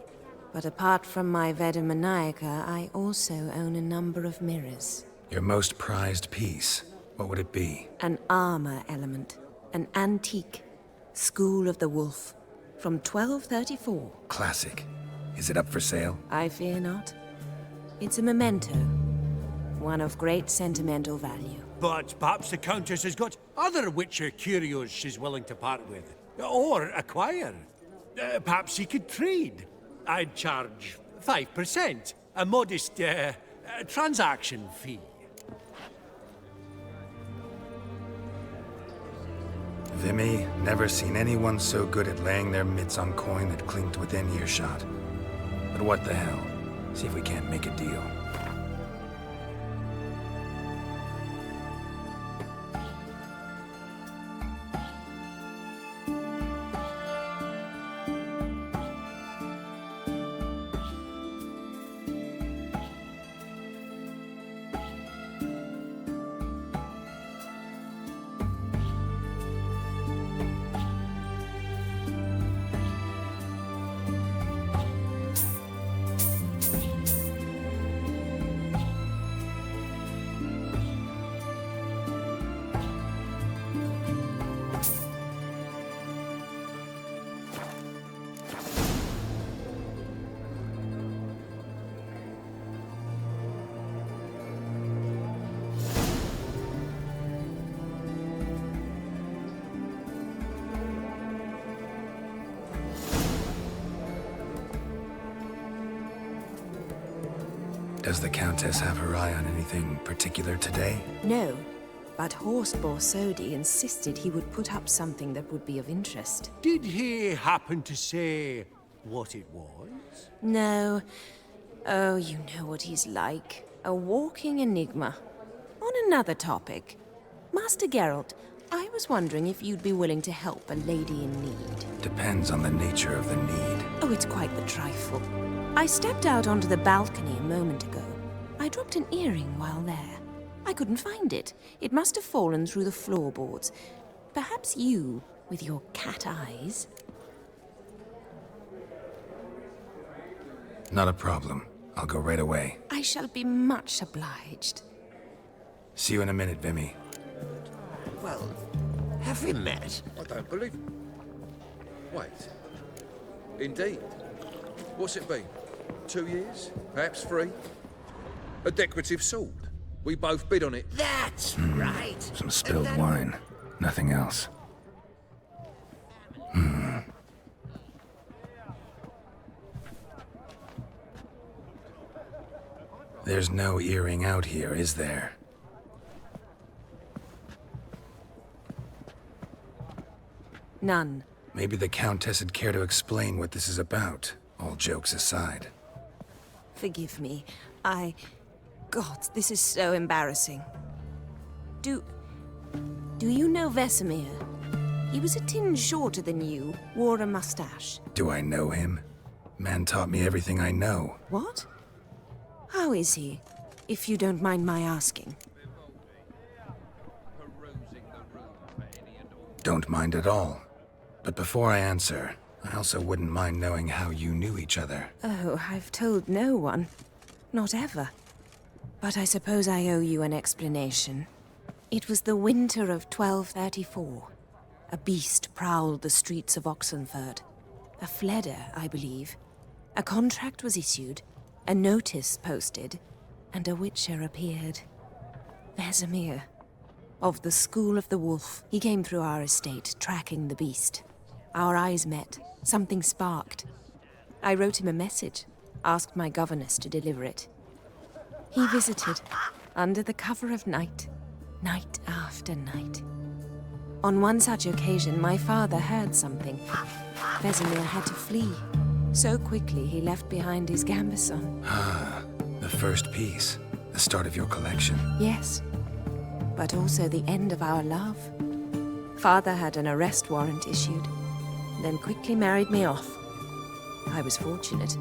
But apart from my Vitaminaica, I also own a number of mirrors. Your most prized piece, what would it be? An armor element. An antique. School of the Wolf. From 1234. Classic. Is it up for sale? I fear not. It's a memento. One of great sentimental value. But perhaps the Countess has got other Witcher curios she's willing to part with. Or acquire. Perhaps he could trade. I'd charge 5%. A modest, transaction fee. Vimy, never seen anyone so good at laying their mitts on coin that clinked within earshot. But what the hell? See if we can't make a deal. Does the Countess have her eye on anything particular today? No, But Horst Borsodi insisted he would put up something that would be of interest. Did he happen to say what it was? No. Oh, you know what he's like. A walking enigma. On another topic, Master Geralt, I was wondering if you'd be willing to help a lady in need. Depends on the nature of the need. Oh, it's quite the trifle. I stepped out onto the balcony a moment ago. I dropped an earring while there. I couldn't find it. It must have fallen through the floorboards. Perhaps you, with your cat eyes... Not a problem. I'll go right away. I shall be much obliged. See you in a minute, Vimy. Well, have we met? I don't believe it. Wait. Indeed. What's it been? 2 years? Perhaps 3? A decorative sword. We both bid on it. That's right. Some spilled wine. Nothing else. There's no earring out here, is there? None. Maybe the Countess would care to explain what this is about, all jokes aside. Forgive me. God, this is so embarrassing. Do you know Vesemir? He was a tinge shorter than you, wore a mustache. Do I know him? Man taught me everything I know. What? How is he, if you don't mind my asking? Don't mind at all. But before I answer, I also wouldn't mind knowing how you knew each other. Oh, I've told no one. Not ever. But I suppose I owe you an explanation. It was the winter of 1234. A beast prowled the streets of Oxenford. A fledder, I believe. A contract was issued, a notice posted, and a witcher appeared. Vesemir. Of the School of the Wolf. He came through our estate, tracking the beast. Our eyes met. Something sparked. I wrote him a message, asked my governess to deliver it. He visited, under the cover of night, night after night. On one such occasion, my father heard something. Vesemir had to flee. So quickly, he left behind his gambeson. Ah, the first piece. The start of your collection. Yes, but also the end of our love. Father had an arrest warrant issued, then quickly married me off. I was fortunate.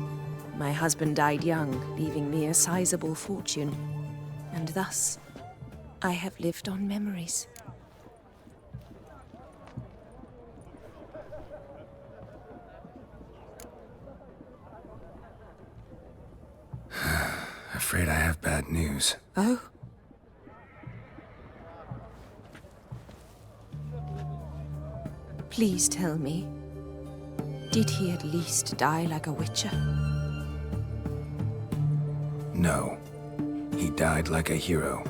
My husband died young, leaving me a sizable fortune. And thus, I have lived on memories. Afraid I have bad news. Oh? Please tell me, did he at least die like a witcher? No. He died like a hero.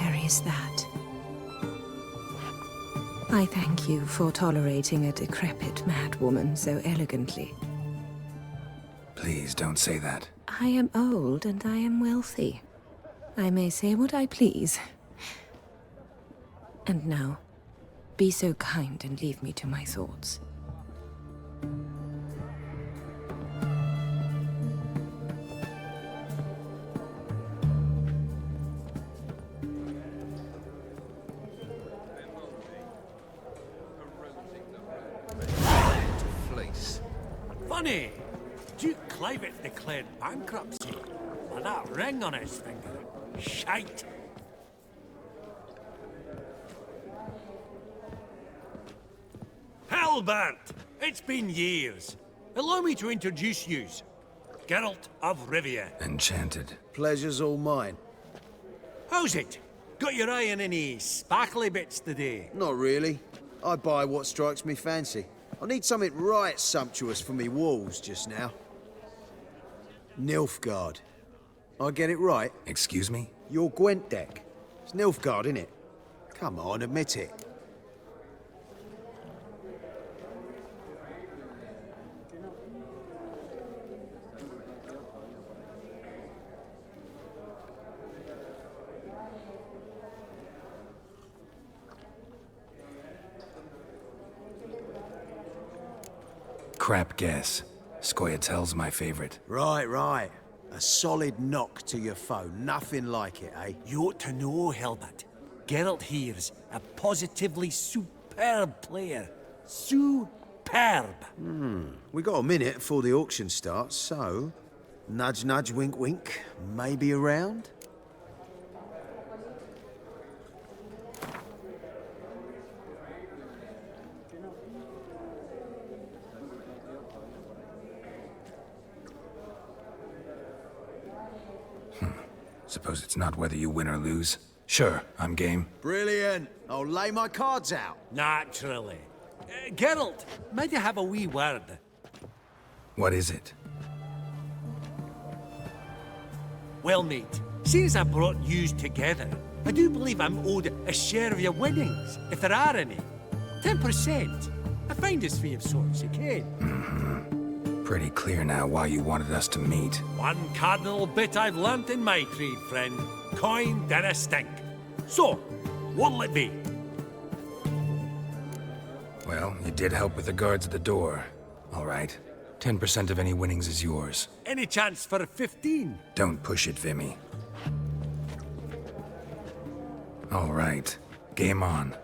There is that. I thank you for tolerating a decrepit madwoman so elegantly. Please don't say that. I am old and I am wealthy. I may say what I please. And now, be so kind and leave me to my thoughts. Fleece. Funny! Duke Clivet declared bankruptcy with that ring on his finger. Shite! Halbert! It's been years. Allow me to introduce yous. Geralt of Rivia. Enchanted. Pleasure's all mine. How's it? Got your eye on any sparkly bits today? Not really. I buy what strikes me fancy. I need something right sumptuous for me walls just now. Nilfgaard. I get it right? Excuse me? Your Gwent deck. It's Nilfgaard, innit? Come on, admit it. crap guess. Scoia'tael's my favorite. Right. A solid knock to your foe. Nothing like it, eh? You ought to know, Helmut. Geralt here's a positively superb player. Superb. We got a minute before the auction starts, so... Nudge, nudge, wink, wink. Maybe around? Suppose it's not whether you win or lose. Sure, I'm game. Brilliant. I'll lay my cards out. Naturally. Geralt, might you have a wee word? What is it? Well, mate, seeing as I brought yous together, I do believe I'm owed a share of your winnings, if there are any. 10%. A finder's fee of sorts, you can. Pretty clear now why you wanted us to meet. One cardinal bit I've learnt in my trade, friend. Coin dinna stink. So, what'll it be? Well, you did help with the guards at the door. All right. 10% of any winnings is yours. Any chance for 15? Don't push it, Vimy. All right. Game on.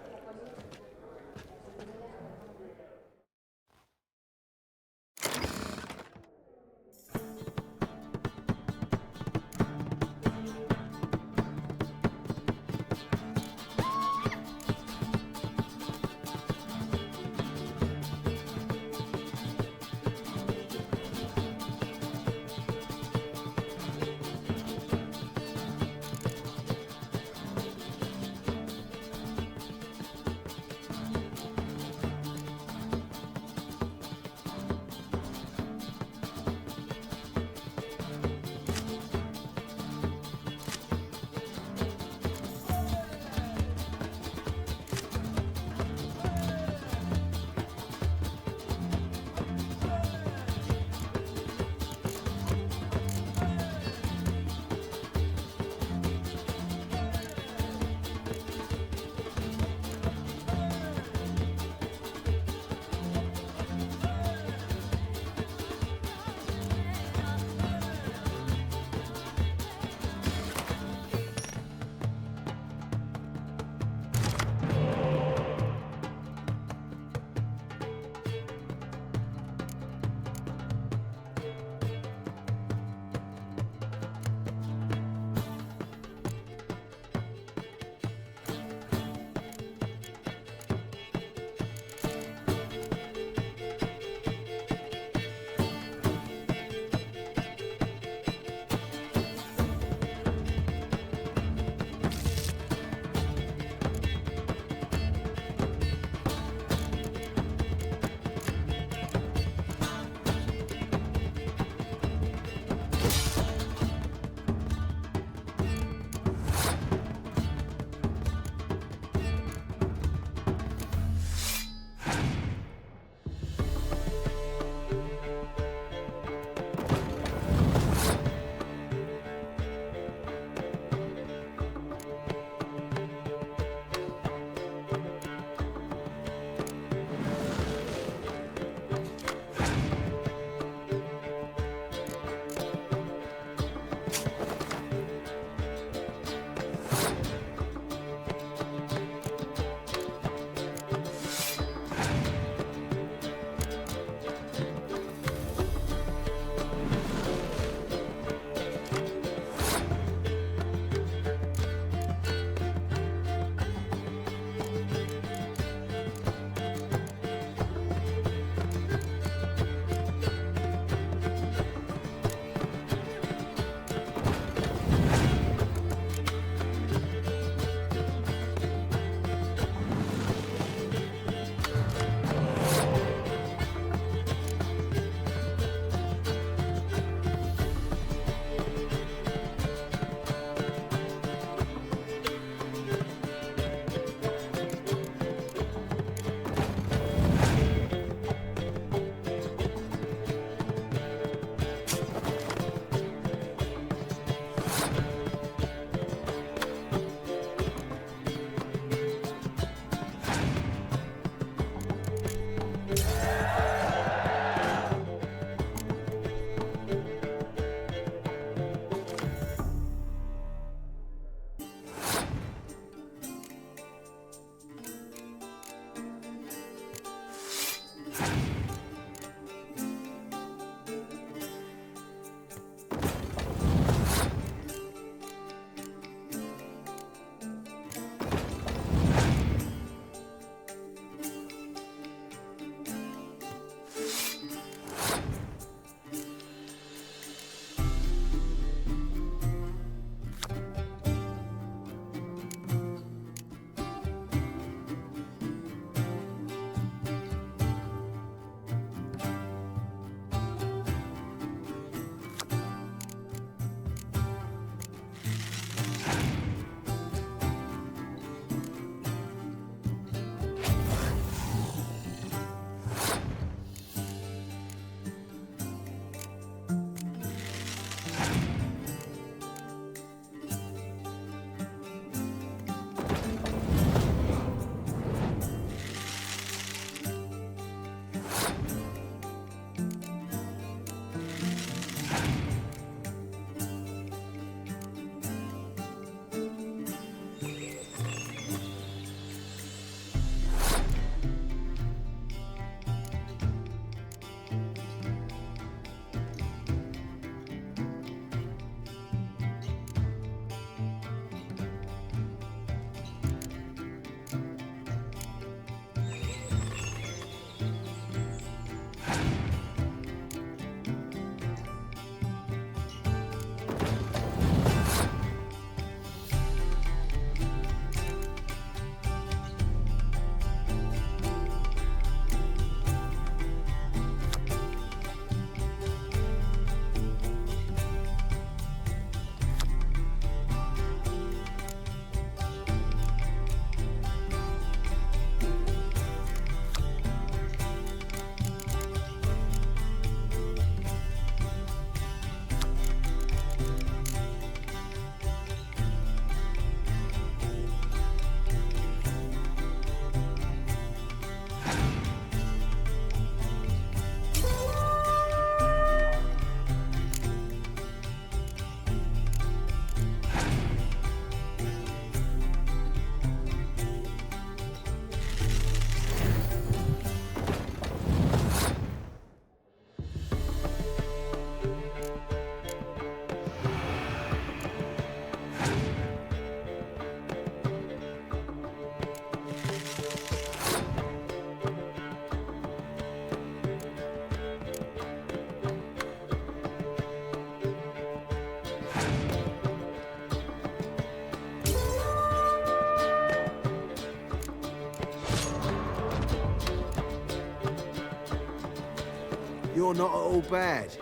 You're not at all bad.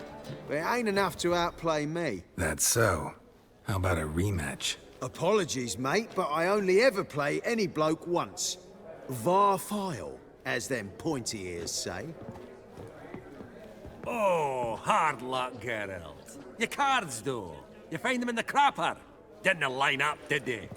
But it ain't enough to outplay me. That's so. How about a rematch? Apologies, mate, but I only ever play any bloke once. Var file, as them pointy ears say. Oh, hard luck, Geralt. Your cards, though. You find them in the crapper. Didn't line up, did they?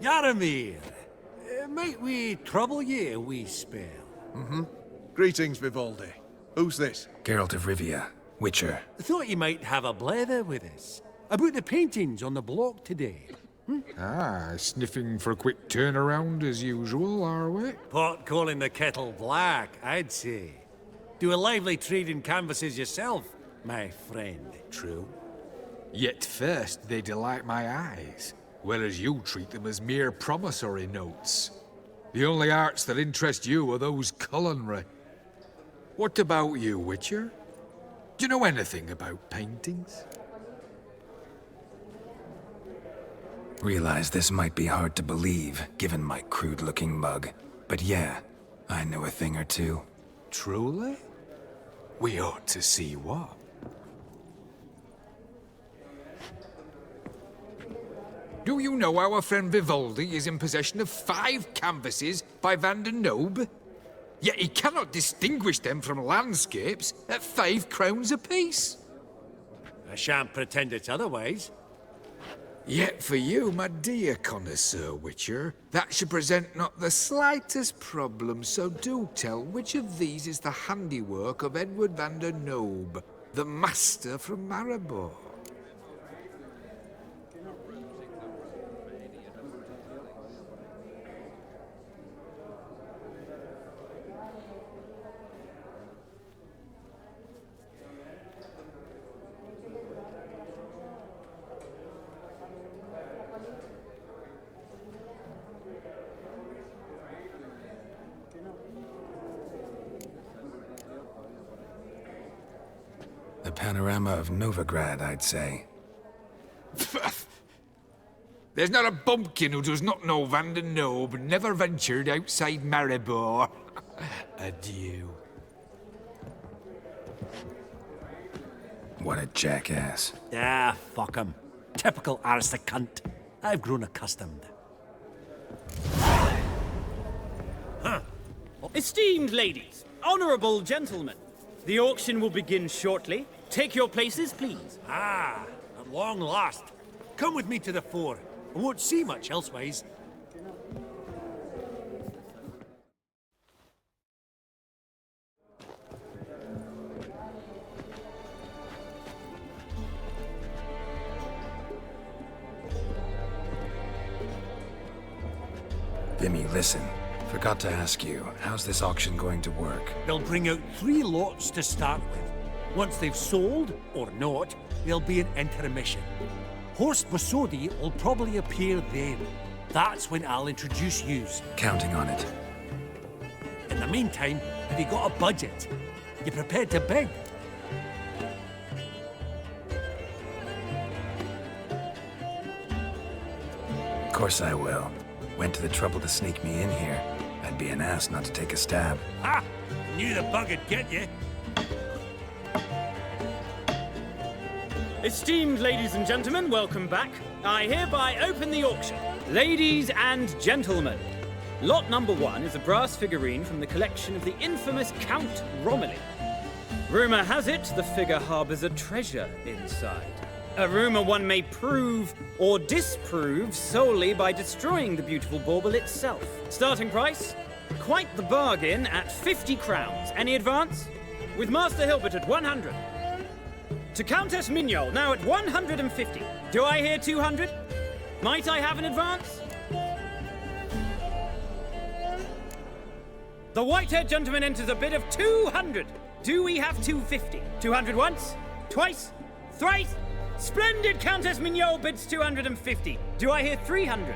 Yaramir, might we trouble ye a wee spell? Mm-hmm. Greetings, Vivaldi. Who's this? Geralt of Rivia, Witcher. Thought you might have a blether with us. About the paintings on the block today. Ah, sniffing for a quick turnaround as usual, are we? Pot calling the kettle black, I'd say. Do a lively trade in canvases yourself, my friend, true? Yet first they delight my eyes, whereas you treat them as mere promissory notes. The only arts that interest you are those culinary. What about you, Witcher? Do you know anything about paintings? Realize this might be hard to believe, given my crude-looking mug. But yeah, I know a thing or two. Truly? We ought to see what. Do you know our friend Vivaldi is in possession of 5 canvases by Van der Noob? Yet he cannot distinguish them from landscapes at 5 crowns apiece. I shan't pretend it's otherwise. Yet for you, my dear connoisseur Witcher, that should present not the slightest problem, so do tell which of these is the handiwork of Edward van der Noob, the master from Maribor. The panorama of Novigrad, I'd say. There's not a bumpkin who does not know Van der Noob never ventured outside Maribor. Adieu. What a jackass. Ah, fuck him. Typical aristocrat. I've grown accustomed. Esteemed ladies, honorable gentlemen, the auction will begin shortly. Take your places, please. Ah, at long last. Come with me to the fore. I won't see much elsewise. Vimy, listen. Forgot to ask you, how's this auction going to work? They'll bring out 3 lots to start with. Once they've sold, or not, there'll be an intermission. Horst Bosodi will probably appear then. That's when I'll introduce yous. Counting on it. In the meantime, have you got a budget? You prepared to beg? Of course I will. Went to the trouble to sneak me in here. I'd be an ass not to take a stab. Ha! Knew the bug'd get you. Esteemed ladies and gentlemen, welcome back. I hereby open the auction. Ladies and gentlemen, lot number 1 is a brass figurine from the collection of the infamous Count Romilly. Rumour has it the figure harbours a treasure inside. A rumour one may prove or disprove solely by destroying the beautiful bauble itself. Starting price? Quite the bargain at 50 crowns. Any advance? With Master Hilbert at 100. To Countess Mignol, now at 150. Do I hear 200? Might I have an advance? The white-haired gentleman enters a bid of 200. Do we have 250? 200 once? Twice? Thrice? Splendid! Countess Mignol bids 250. Do I hear 300?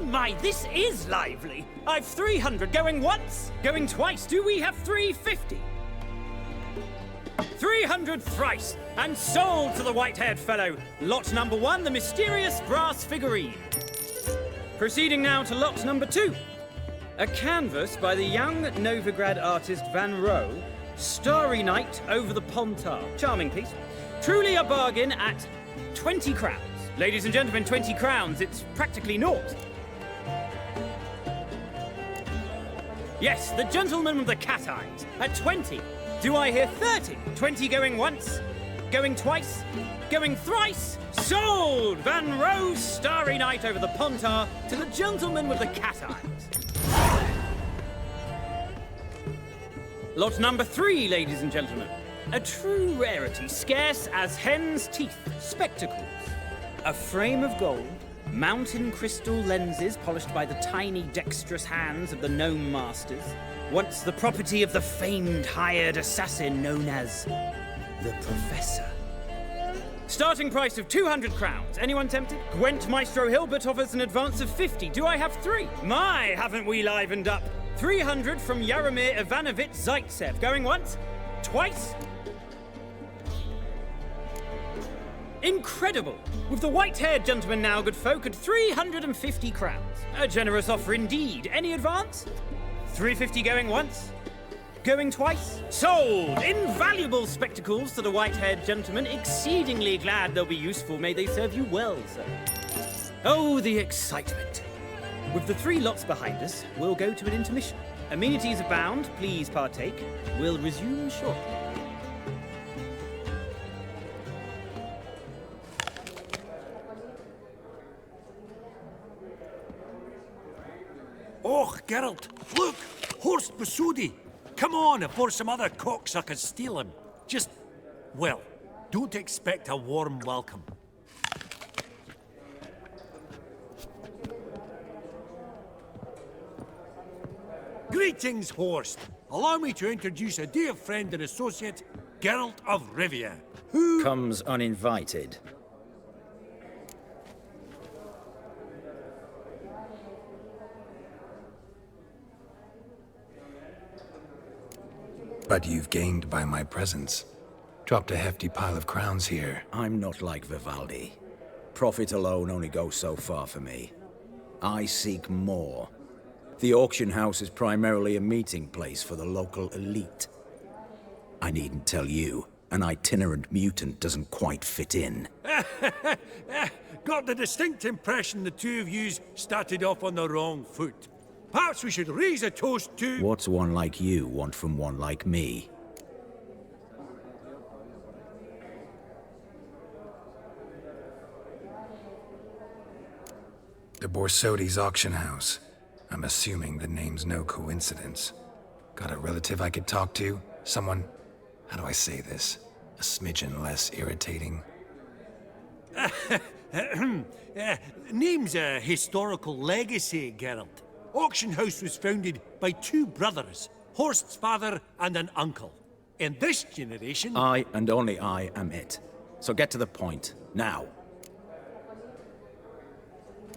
My, this is lively. I've 300 going once, going twice. Do we have 350? 300 thrice, and sold to the white-haired fellow. Lot number 1, the mysterious brass figurine. Proceeding now to lot number 2. A canvas by the young Novigrad artist Van Rohe, Starry Night over the Pontar. Charming piece. Truly a bargain at 20 crowns. Ladies and gentlemen, 20 crowns, it's practically naught. Yes, the gentleman with the cat eyes, at 20. Do I hear 30? 20 going once, going twice, going thrice? Sold! Van Rohe's Starry Night over the Pontar to the gentleman with the cat eyes. Lot number 3, ladies and gentlemen. A true rarity, scarce as hen's teeth. Spectacles. A frame of gold, mountain crystal lenses polished by the tiny dexterous hands of the gnome masters. Once the property of the famed hired assassin known as the Professor. Starting price of 200 crowns. Anyone tempted? Gwent Maestro Hilbert offers an advance of 50. Do I have 3? My, haven't we livened up? 300 from Yaromir Ivanovich Zaitsev. Going once? Twice? Incredible! With the white-haired gentleman now, good folk, at 350 crowns. A generous offer indeed. Any advance? 350 going once? Going twice? Sold! Invaluable spectacles to the white-haired gentleman. Exceedingly glad they'll be useful. May they serve you well, sir. Oh, the excitement. With the 3 lots behind us, we'll go to an intermission. Amenities abound. Please partake. We'll resume shortly. Oh, Geralt, look! Horst Masudi! Come on before some other cocksuckers steal him. Just, well, don't expect a warm welcome. Greetings, Horst. Allow me to introduce a dear friend and associate, Geralt of Rivia, who comes uninvited. But you've gained by my presence. Dropped a hefty pile of crowns here. I'm not like Vivaldi. Profit alone only goes so far for me. I seek more. The auction house is primarily a meeting place for the local elite. I needn't tell you, an itinerant mutant doesn't quite fit in. Got the distinct impression the two of yous started off on the wrong foot. Perhaps we should raise a toast to... What's one like you want from one like me? The Borsodi's auction house. I'm assuming the name's no coincidence. Got a relative I could talk to? Someone, how do I say this? A smidgen less irritating? Name's a historical legacy, Geralt. Auction house was founded by 2 brothers, Horst's father and an uncle. In this generation... I, and only I, am it. So get to the point, now.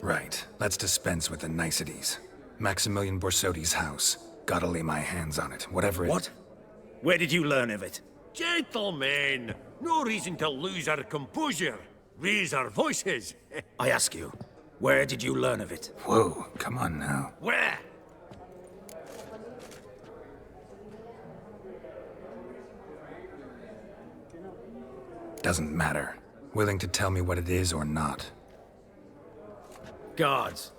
Right, let's dispense with the niceties. Maximilian Borsodi's house. Gotta lay my hands on it, whatever it... What? Where did you learn of it? Gentlemen, no reason to lose our composure. Raise our voices. I ask you, where did you learn of it? Whoa, come on now. Where? Doesn't matter. Willing to tell me what it is or not. Guards,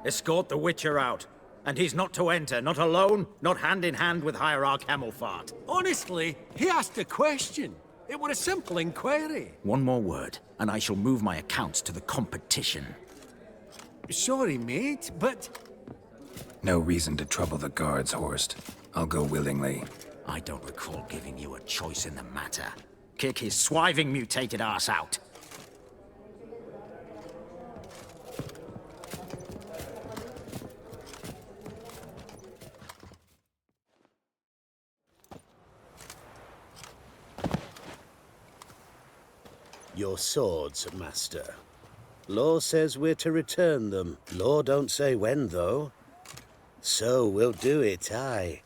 escort the Witcher out. And he's not to enter, not alone, not hand in hand with Hierarch Hemmelfart. Honestly, he asked a question. It were a simple inquiry. One more word, and I shall move my accounts to the competition. Sorry, mate, but... No reason to trouble the guards, Horst. I'll go willingly. I don't recall giving you a choice in the matter. Kick his swiving mutated ass out. Your swords, Master. Law says we're to return them. Law don't say when, though. So we'll do it, aye.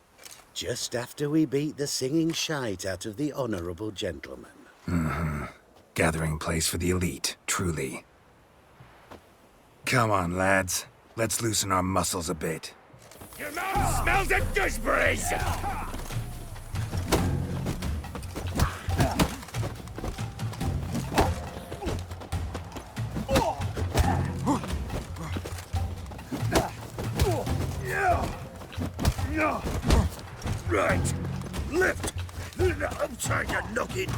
Just after we beat the singing shite out of the honourable gentleman. Mm-hmm. Gathering place for the elite, truly. Come on, lads. Let's loosen our muscles a bit. Your mouth smells of gooseberries! Right. Lift. I'm trying to knock it.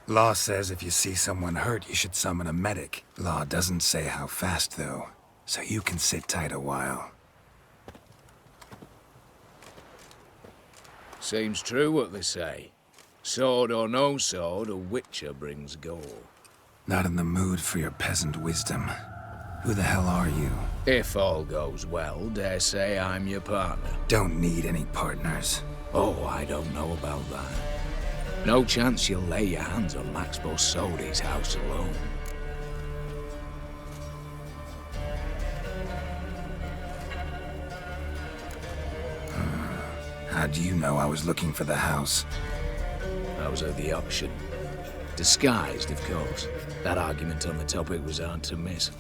Law says if you see someone hurt, you should summon a medic. Law doesn't say how fast, though, so you can sit tight a while. Seems true what they say. Sword or no sword, a witcher brings gore. Not in the mood for your peasant wisdom. Who the hell are you? If all goes well, dare say I'm your partner. Don't need any partners. Oh, I don't know about that. No chance you'll lay your hands on Max Borsodi's house alone. How do you know I was looking for the house? I was at the auction. Disguised, of course. That argument on the topic was hard to miss.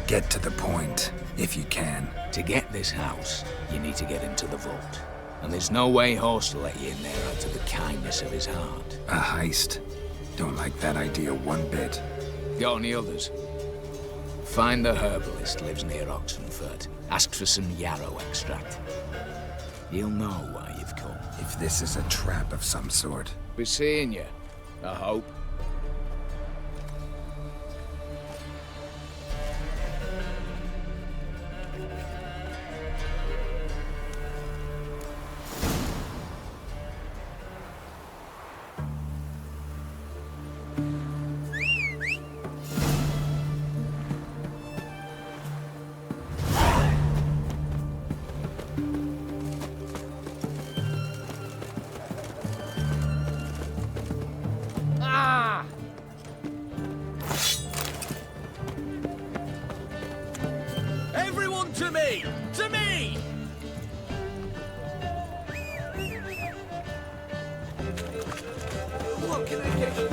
Get to the point, if you can. To get this house, you need to get into the vault. And there's no way Horst will let you in there out of the kindness of his heart. A heist? Don't like that idea one bit. Got any others? Find the herbalist, lives near Oxenfurt. Ask for some yarrow extract. You'll know why you've come. If this is a trap of some sort. Be seeing you, I hope. Everyone to me! To me! What can I get you?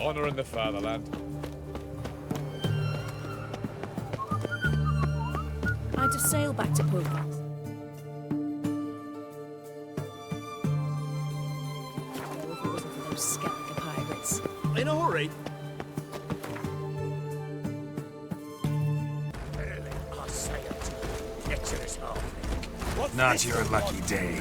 Honor in the fatherland. I just sail back to Port. In a hurry? Not your lucky day.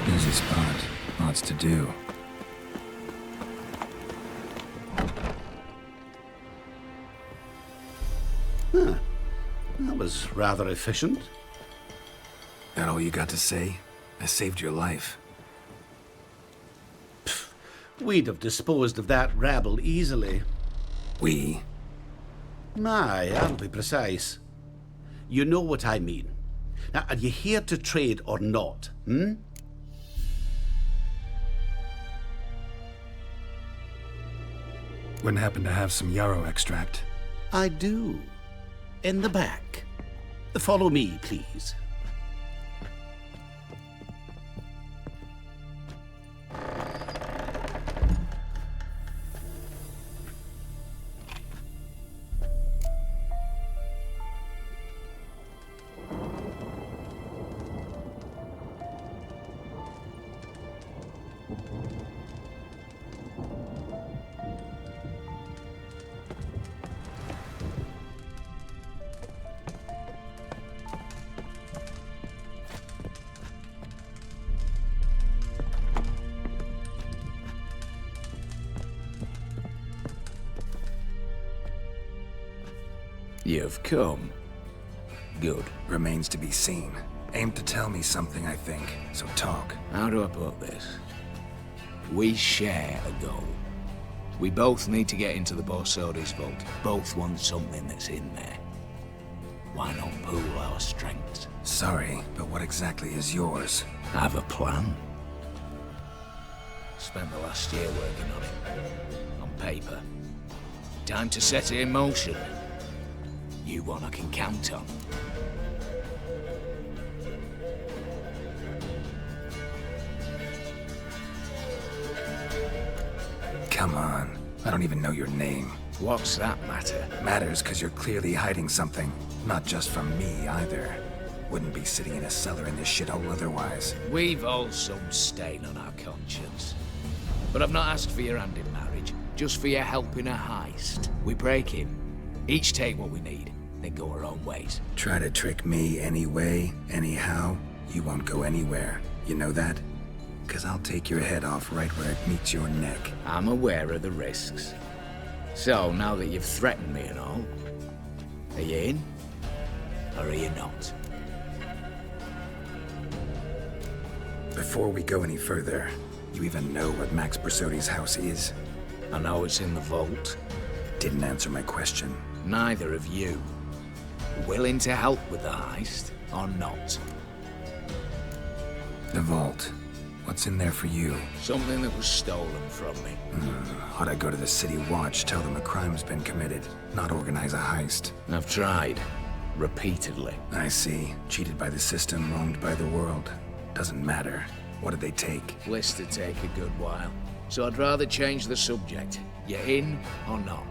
Easy spot. Lots to do. Huh. That was rather efficient. That all you got to say? I saved your life. We'd have disposed of that rabble easily. We? Aye, I'll be precise. You know what I mean. Now, are you here to trade or not, hmm? Wouldn't happen to have some yarrow extract? I do. In the back. Follow me, please. You've come. Good. Remains to be seen. Aim to tell me something, I think, so talk. How do I put this? We share a goal. We both need to get into the Borsodi's vault. Both want something that's in there. Why not pool our strengths? Sorry, but what exactly is yours? I have a plan. Spent the last year working on it. On paper. Time to set it in motion. You one I can count on. Come on. I don't even know your name. What's that matter? Matters because you're clearly hiding something. Not just from me, either. Wouldn't be sitting in a cellar in this shithole otherwise. We've all some stain on our conscience. But I've not asked for your hand in marriage, just for your help in a heist. We break in, each take what we need, then go our own ways. Try to trick me anyway, anyhow, you won't go anywhere. You know that? Because I'll take your head off right where it meets your neck. I'm aware of the risks. So, now that you've threatened me and all, are you in? Or are you not? Before we go any further, you even know what Max Borsodi's house is? I know it's in the vault. Didn't answer my question. Neither of you. Willing to help with the heist, or not? The vault. What's in there for you? Something that was stolen from me. Ought I go to the City Watch, tell them a crime's been committed, not organize a heist? I've tried. Repeatedly. I see. Cheated by the system, wronged by the world. Doesn't matter. What did they take? List to take a good while. So I'd rather change the subject. You in or not?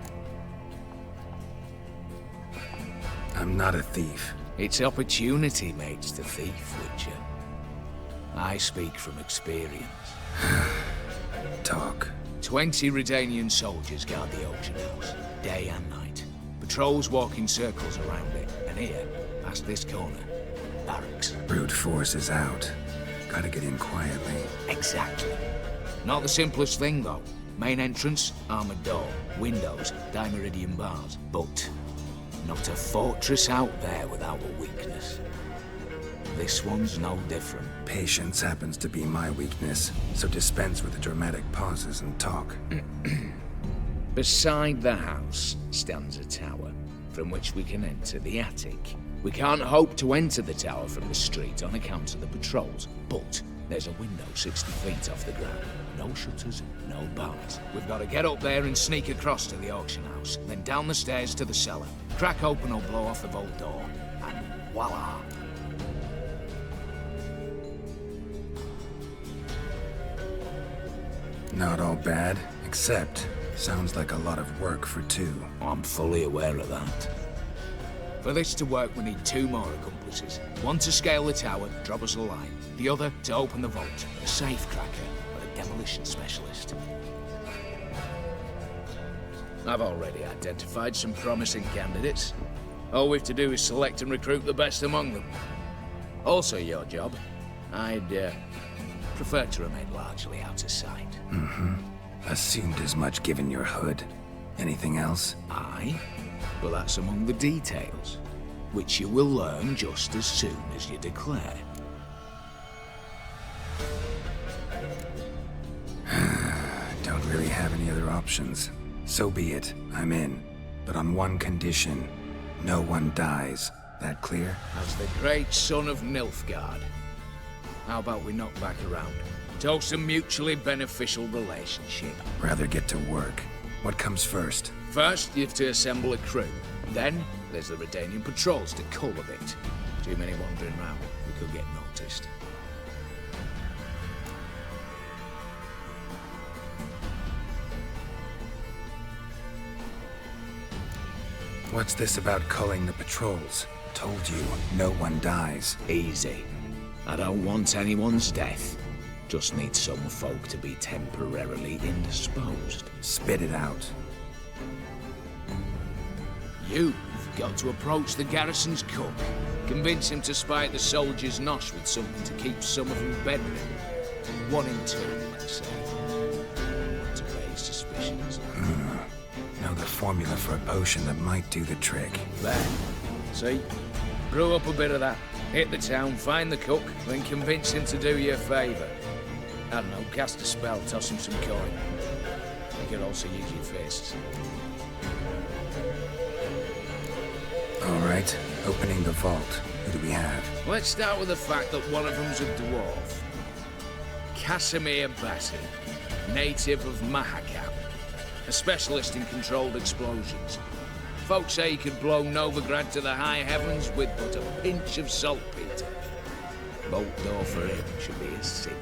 I'm not a thief. It's opportunity makes the thief, Witcher. I speak from experience. Talk. 20 Redanian soldiers guard the auction house, day and night. Patrols walk in circles around it, and here, past this corner, barracks. Brute force is out. Gotta get in quietly. Exactly. Not the simplest thing, though. Main entrance, armored door, windows, dimeridian bars. But not a fortress out there without a weakness. This one's no different. Patience happens to be my weakness, so dispense with the dramatic pauses and talk. Beside the house stands a tower, from which we can enter the attic. We can't hope to enter the tower from the street on account of the patrols, but there's a window 60 feet off the ground. No shutters, no bars. We've got to get up there and sneak across to the auction house, then down the stairs to the cellar. Crack open or blow off the vault door, and voila! Not all bad, except sounds like a lot of work for two. I'm fully aware of that. For this to work, we need 2 more accomplices. One to scale the tower, drop us a line. The other to open the vault, a SAFECRACKER, or a demolition specialist. I've already identified some promising candidates. All we have to do is select and recruit the best among them. Also your job. I'd prefer to remain largely out of sight. Assumed as much given your hood. Anything else? Aye, but that's among the details, which you will learn just as soon as you declare. Don't really have any other options. So be it. I'm in. but on one condition. No one dies. That clear? As the great son of Nilfgaard. How about we knock back around? Toast a mutually beneficial relationship. Rather get to work. What comes first? First, you have to assemble a crew. Then, there's the Redanian patrols to cull a bit. Too many wandering round. We could get noticed. What's this about culling the patrols? Told you, no one dies. Easy. I don't want anyone's death. Just need some folk to be temporarily indisposed. Spit it out. You've got to approach the garrison's cook. Convince him to spite the soldiers' nosh with something to keep some of them bedridden. 1 in 2, let's say. Want to raise suspicions. Know the formula for a potion that might do the trick. There. See? Brew up a bit of that. Hit the town, find the cook, then convince him to do you a favour. I don't know, cast a spell, toss him some coin. You could also use your fists. All right, opening the vault. Who do we have? Let's start with the fact that one of them's a dwarf. Casimir Bassi, native of Mahakam. A specialist in controlled explosions. Folks say he could blow Novigrad to the high heavens with but a pinch of saltpeter. Bolt door for him should be a cinch.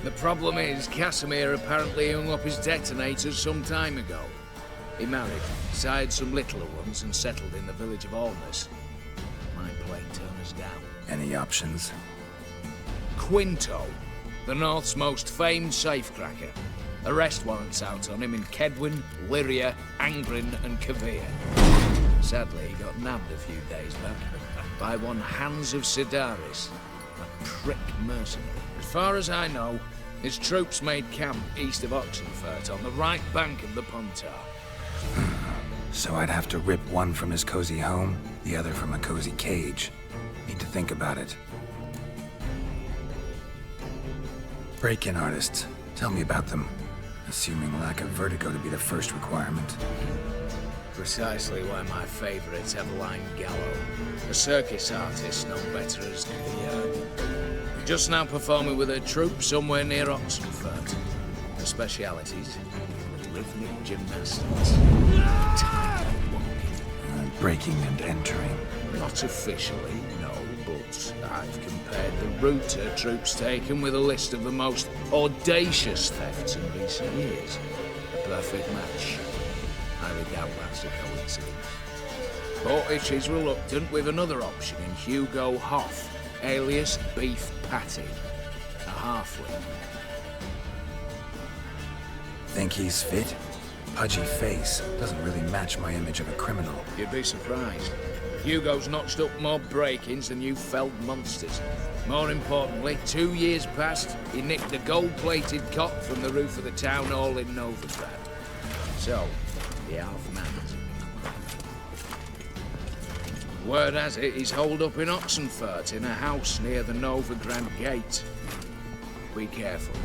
The problem is, Casimir apparently hung up his detonators some time ago. He married, sired some littler ones, and settled in the village of Almas. Might play turn us down. Any options? Quinto, the North's most famed safecracker. Arrest warrants out on him in Kedwin, Lyria, Angrin, and Kavir. Sadly, he got nabbed a few days back by one Hans of Sidaris, a prick mercenary. As far as I know, his troops made camp east of Oxenfurt on the right bank of the Puntar. So I'd have to rip one from his cozy home, the other from a cozy cage. Need to think about it. Break-in artists. Tell me about them. Assuming lack of vertigo to be the first requirement. Precisely why my favourite's Eveline Gallo, a circus artist known better as the just now performing with her troupe somewhere near Oxenfurt. Her specialities, rhythmic gymnastics, time walking. Breaking and entering. Not officially, no, but I've compared the route her troop's taken with a list of the most audacious thefts in recent years. A perfect match. Highly doubt that's a coincidence. But she's reluctant with another option in Hugo Hoff, alias Beef Patty, a halfling. Think he's fit? Pudgy face doesn't really match my image of a criminal. You'd be surprised. Hugo's notched up more break-ins than you felled monsters. More importantly, 2 years past, he nicked a gold-plated cot from the roof of the town hall in Novigrad. So, the half-man. Word has it, he's holed up in Oxenfurt in a house near the Novigrad gate. Be careful.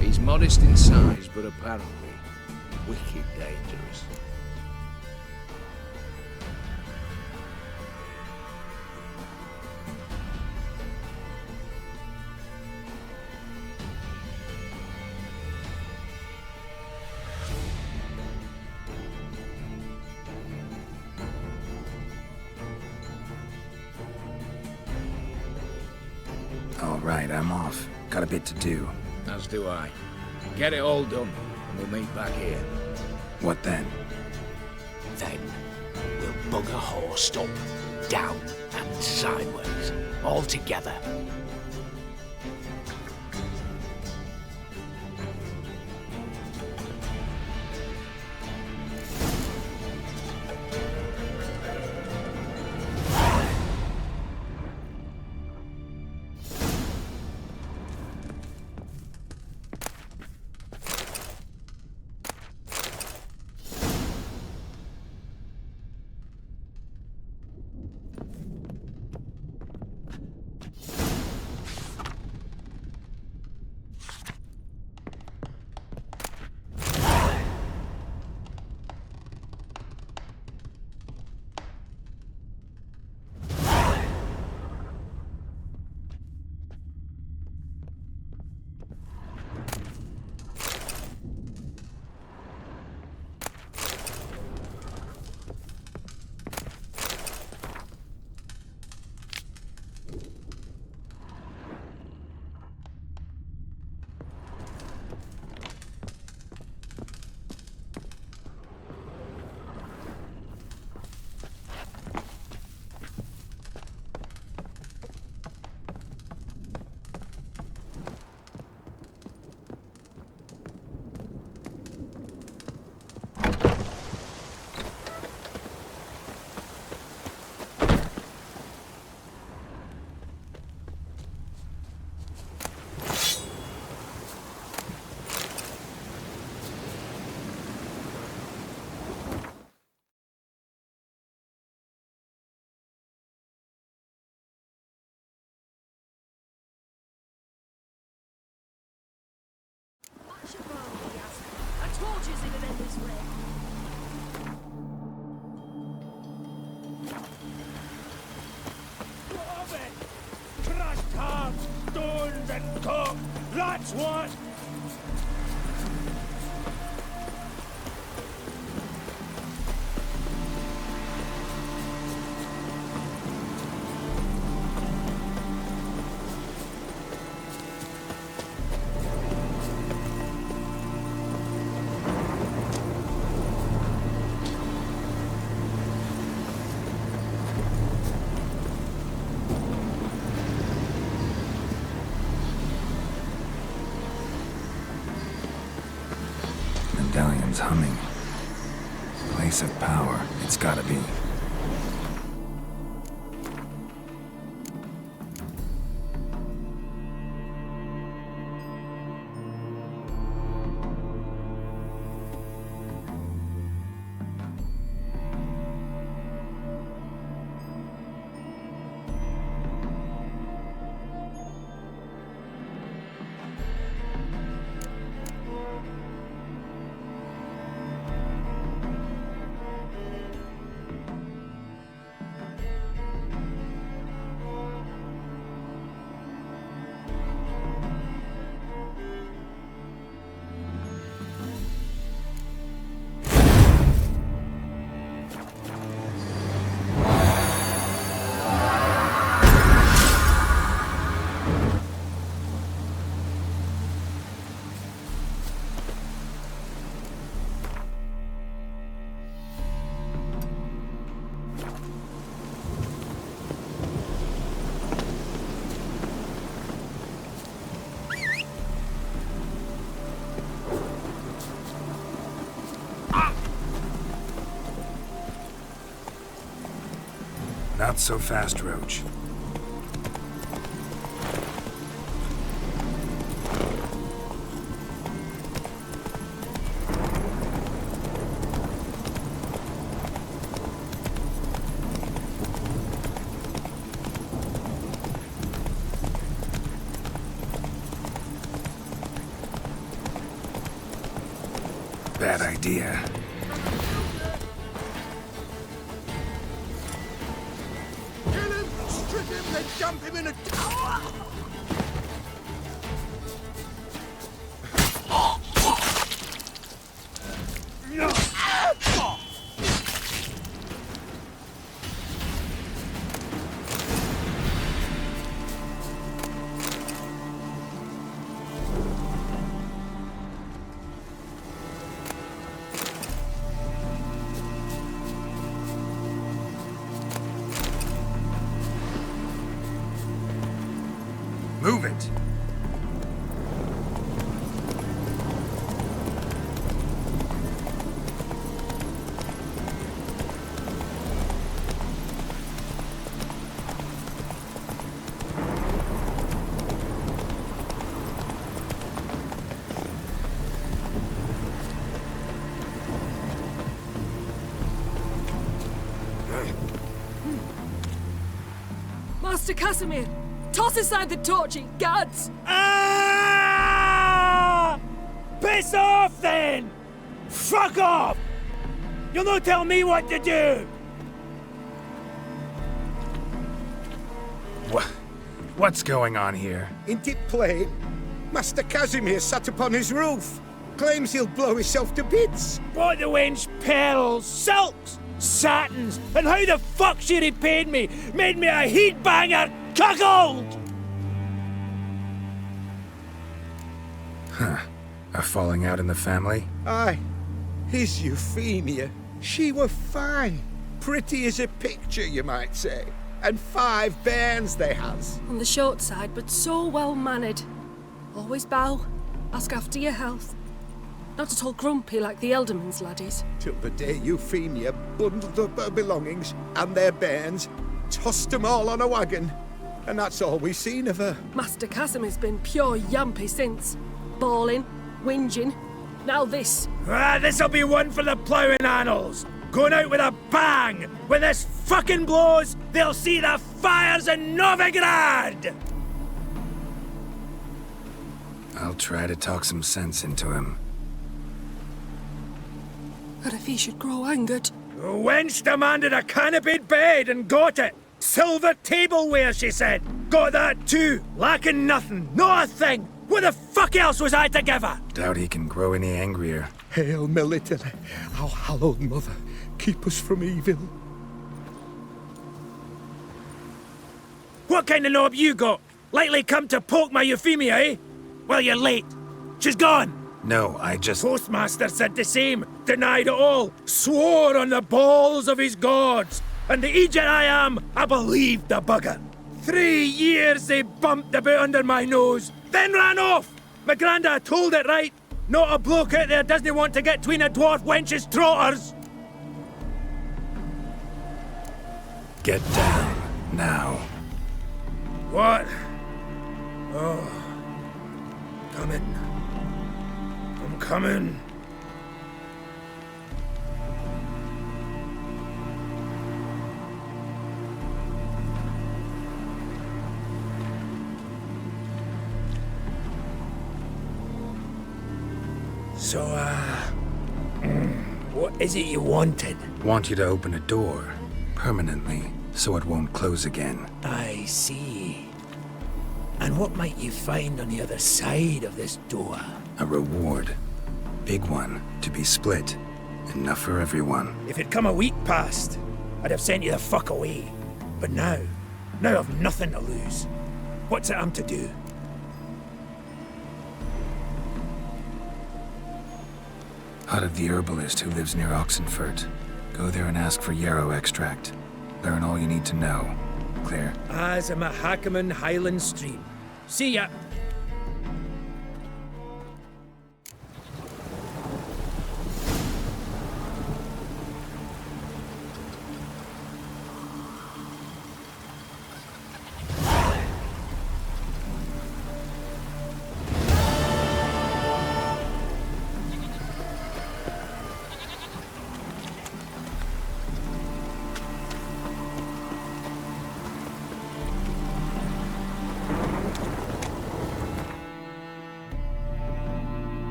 He's modest in size, but apparently wicked dangerous. All right, I'm off. Got a bit to do. As do I. Get it all done, and we'll meet back here. What then? Then, we'll bugger horsed up, down, and sideways, all together. That's what! Medallion's humming. Place of power, it's gotta be. Not so fast, Roach. Bad idea. Then dump him in a tower! Move it! Master Casimir! Toss aside the torch, guards! Ah! Piss off, then! Fuck off! You'll not tell me what to do! What's going on here? Ain't it plain? Master Casimir sat upon his roof. Claims he'll blow himself to bits. Bought the wench pearls, silks, satins, and how the fuck she repaid me? Made me a heat-banger cuckold! Huh. A falling out in the family? Aye. His Euphemia. She were fine. Pretty as a picture, you might say. And 5 bairns they has. On the short side, but so well-mannered. Always bow, ask after your health. Not at all grumpy like the Elderman's laddies. Till the day Euphemia bundled up her belongings and their bairns, tossed 'em all on a wagon. And that's all we've seen of her. Master Casimir's been pure yampy since. Bawling, whinging, now this. This'll be one for the ploughing annals. Going out with a bang! When this fucking blows, they'll see the fires in Novigrad! I'll try to talk some sense into him. But if he should grow angered... The wench demanded a canopied bed and got it. Silver tableware, she said. Got that too. Lacking nothing. Not a thing. What the fuck else was I to give her? Doubt he can grow any angrier. Hail Military, our hallowed mother, keep us from evil. What kind of knob you got? Likely come to poke my Euphemia, eh? Well, you're late. She's gone. No, I just... Postmaster said the same. Denied it all. Swore on the balls of his gods. And the Egypt I am, I believed the bugger. 3 years they bumped about under my nose, then ran off. My granda told it right. Not a bloke out there doesn't want to get between a dwarf wench's trotters. Get down, now. What? Oh. Coming. I'm coming. So, what is it you wanted? Want you to open a door, permanently, so it won't close again. I see. And what might you find on the other side of this door? A reward. Big one, to be split. Enough for everyone. If it'd come a week past, I'd have sent you the fuck away. But now I've nothing to lose. What's it I'm to do? Hut of the herbalist who lives near Oxenfurt. Go there and ask for yarrow extract. Learn all you need to know. Clear? As a Mahakaman Highland Stream. See ya!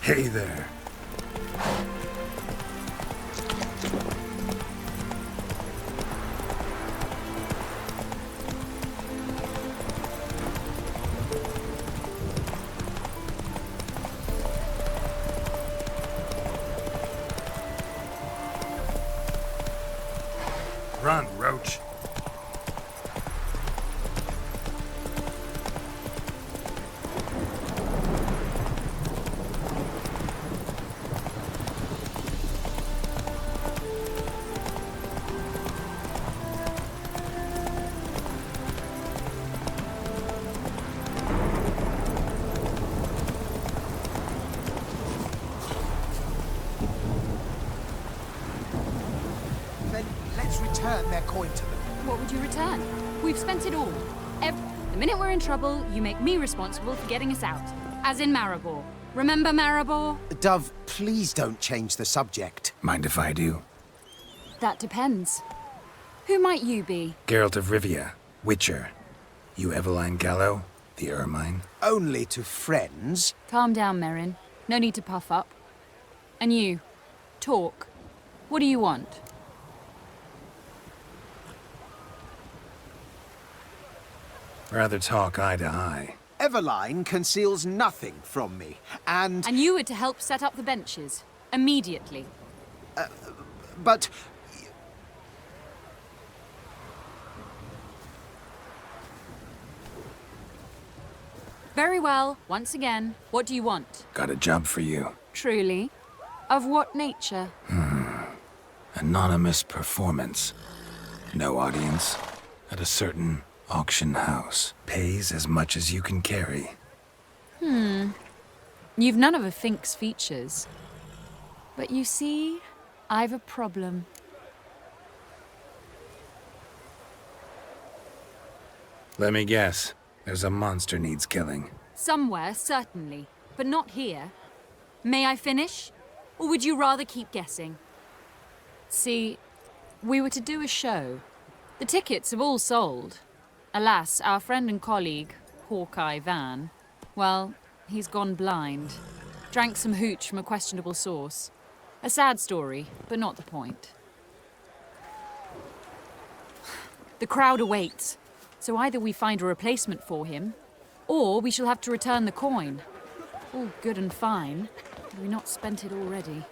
Hey there. Run, Roach. Return their coin to them. What would you return? We've spent it all. The minute we're in trouble, you make me responsible for getting us out. As in Maribor. Remember Maribor? Dove, please don't change the subject. Mind if I do? That depends. Who might you be? Geralt of Rivia, Witcher. You Eveline Gallo, the Ermine? Only to friends. Calm down, Merrin. No need to puff up. And you, talk. What do you want? Rather talk eye to eye. Eveline conceals nothing from me, and... And you were to help set up the benches. Immediately. But... Very well. Once again, what do you want? Got a job for you. Truly? Of what nature? Anonymous performance. No audience. At a certain auction house. Pays as much as you can carry. You've none of a Fink's features. But you see, I've a problem. Let me guess. There's a monster needs killing. Somewhere, certainly. But not here. May I finish? Or would you rather keep guessing? See, we were to do a show. The tickets have all sold. Alas, our friend and colleague, Hawkeye Van, well, he's gone blind. Drank some hooch from a questionable source. A sad story, but not the point. The crowd awaits, so either we find a replacement for him, or we shall have to return the coin. All good and fine. Have we not spent it already?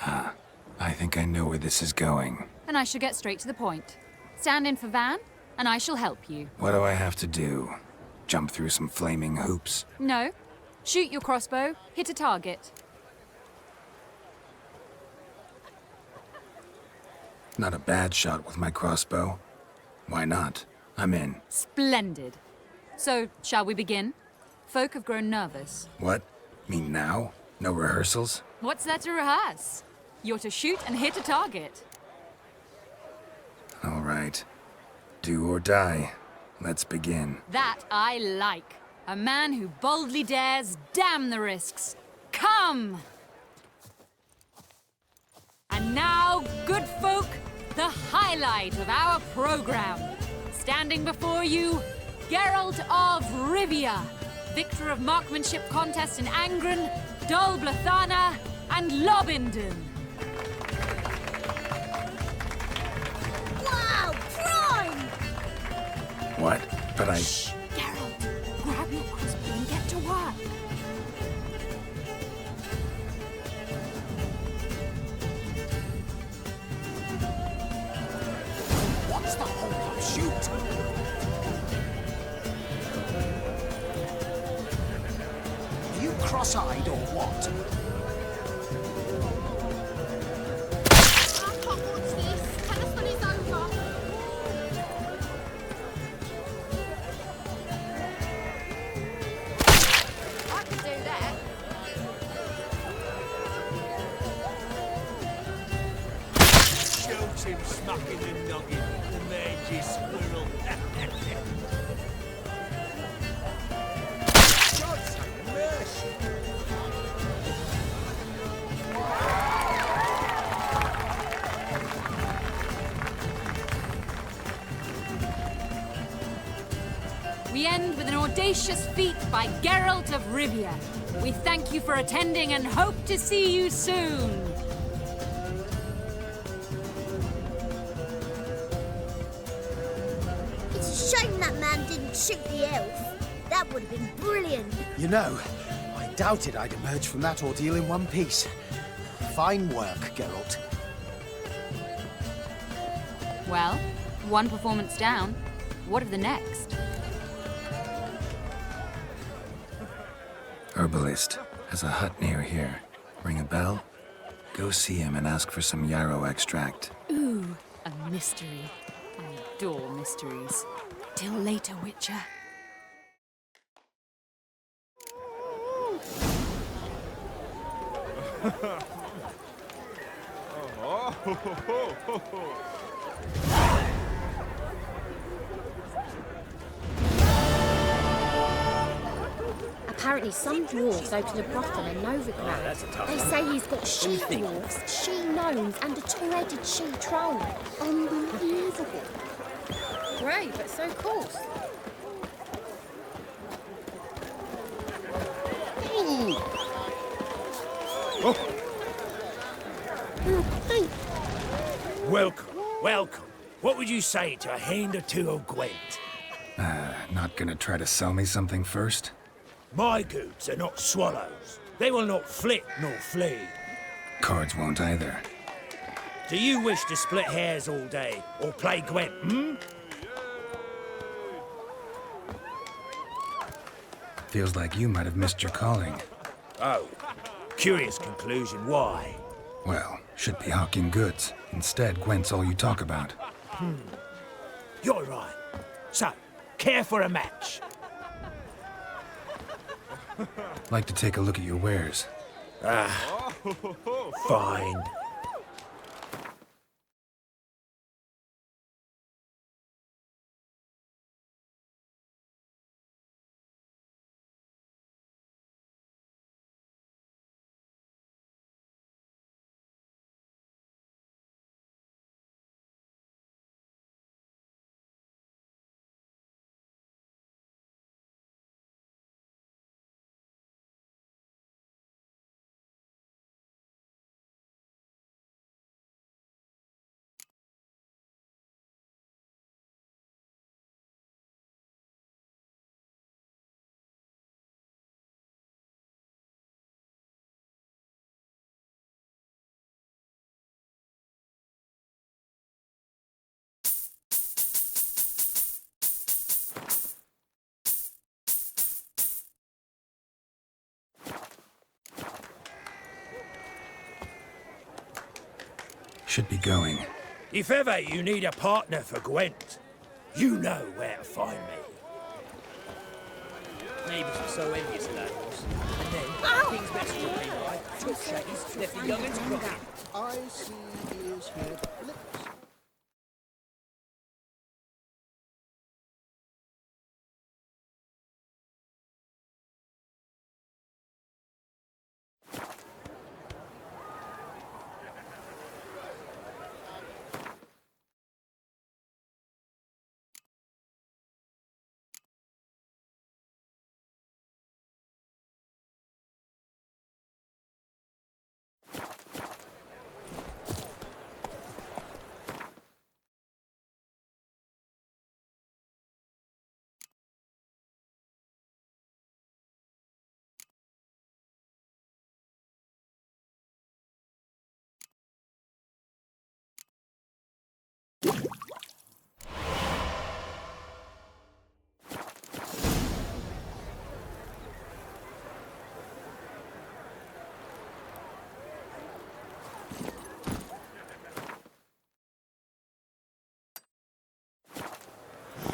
I think I know where this is going. And I shall get straight to the point. Stand in for Van, and I shall help you. What do I have to do? Jump through some flaming hoops? No. Shoot your crossbow, hit a target. Not a bad shot with my crossbow. Why not? I'm in. Splendid. So, shall we begin? Folk have grown nervous. What? Mean now? No rehearsals? What's there to rehearse? You're to shoot and hit a target. All right. Do or die. Let's begin. That I like. A man who boldly dares, damn the risks. Come! And now, good folk, the highlight of our program. Standing before you, Geralt of Rivia, victor of marksmanship contests in Angren, Dol Blathana, and Lobindon. Wow, prime! What? But I... Shh, Geralt, grab your crossbow and get to work. What's the hold-up? Shoot! Are you cross-eyed or what? I can't watch this. Tell us when it's over. I can do that. Shoot him smacking the noggin, the mangy squirrel. God's mercy. We end with an audacious feat by Geralt of Rivia. We thank you for attending and hope to see you soon. It's a shame that man didn't shoot the elf. That would have been brilliant. You know, I doubted I'd emerge from that ordeal in one piece. Fine work, Geralt. Well, one performance down. What of the next? Herbalist has a hut near here. Ring a bell? Go see him and ask for some yarrow extract. Ooh, a mystery. I adore mysteries. Till later, Witcher. Apparently some dwarves open a brothel in Novigrad. They say he's got she-dwarves, she-gnomes and a two-headed she-troll. Unbelievable. Great, but so cool. Welcome, welcome. What would you say to a hand or two of Gwent? Not gonna try to sell me something first? My goods are not swallows. They will not flit nor flee. Cards won't either. Do you wish to split hairs all day or play Gwent, Feels like you might have missed your calling. Oh, curious conclusion. Why? Well, should be hawking goods. Instead, Gwent's all you talk about. You're right. So, care for a match? Like to take a look at your wares. Fine. Should be going. If ever you need a partner for Gwent, you know where to find me. Neighbours were so envious of that horse. And then, King's best story, right? Took Chase, left the young'uns crocking. I see his head lips.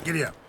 Giddy up.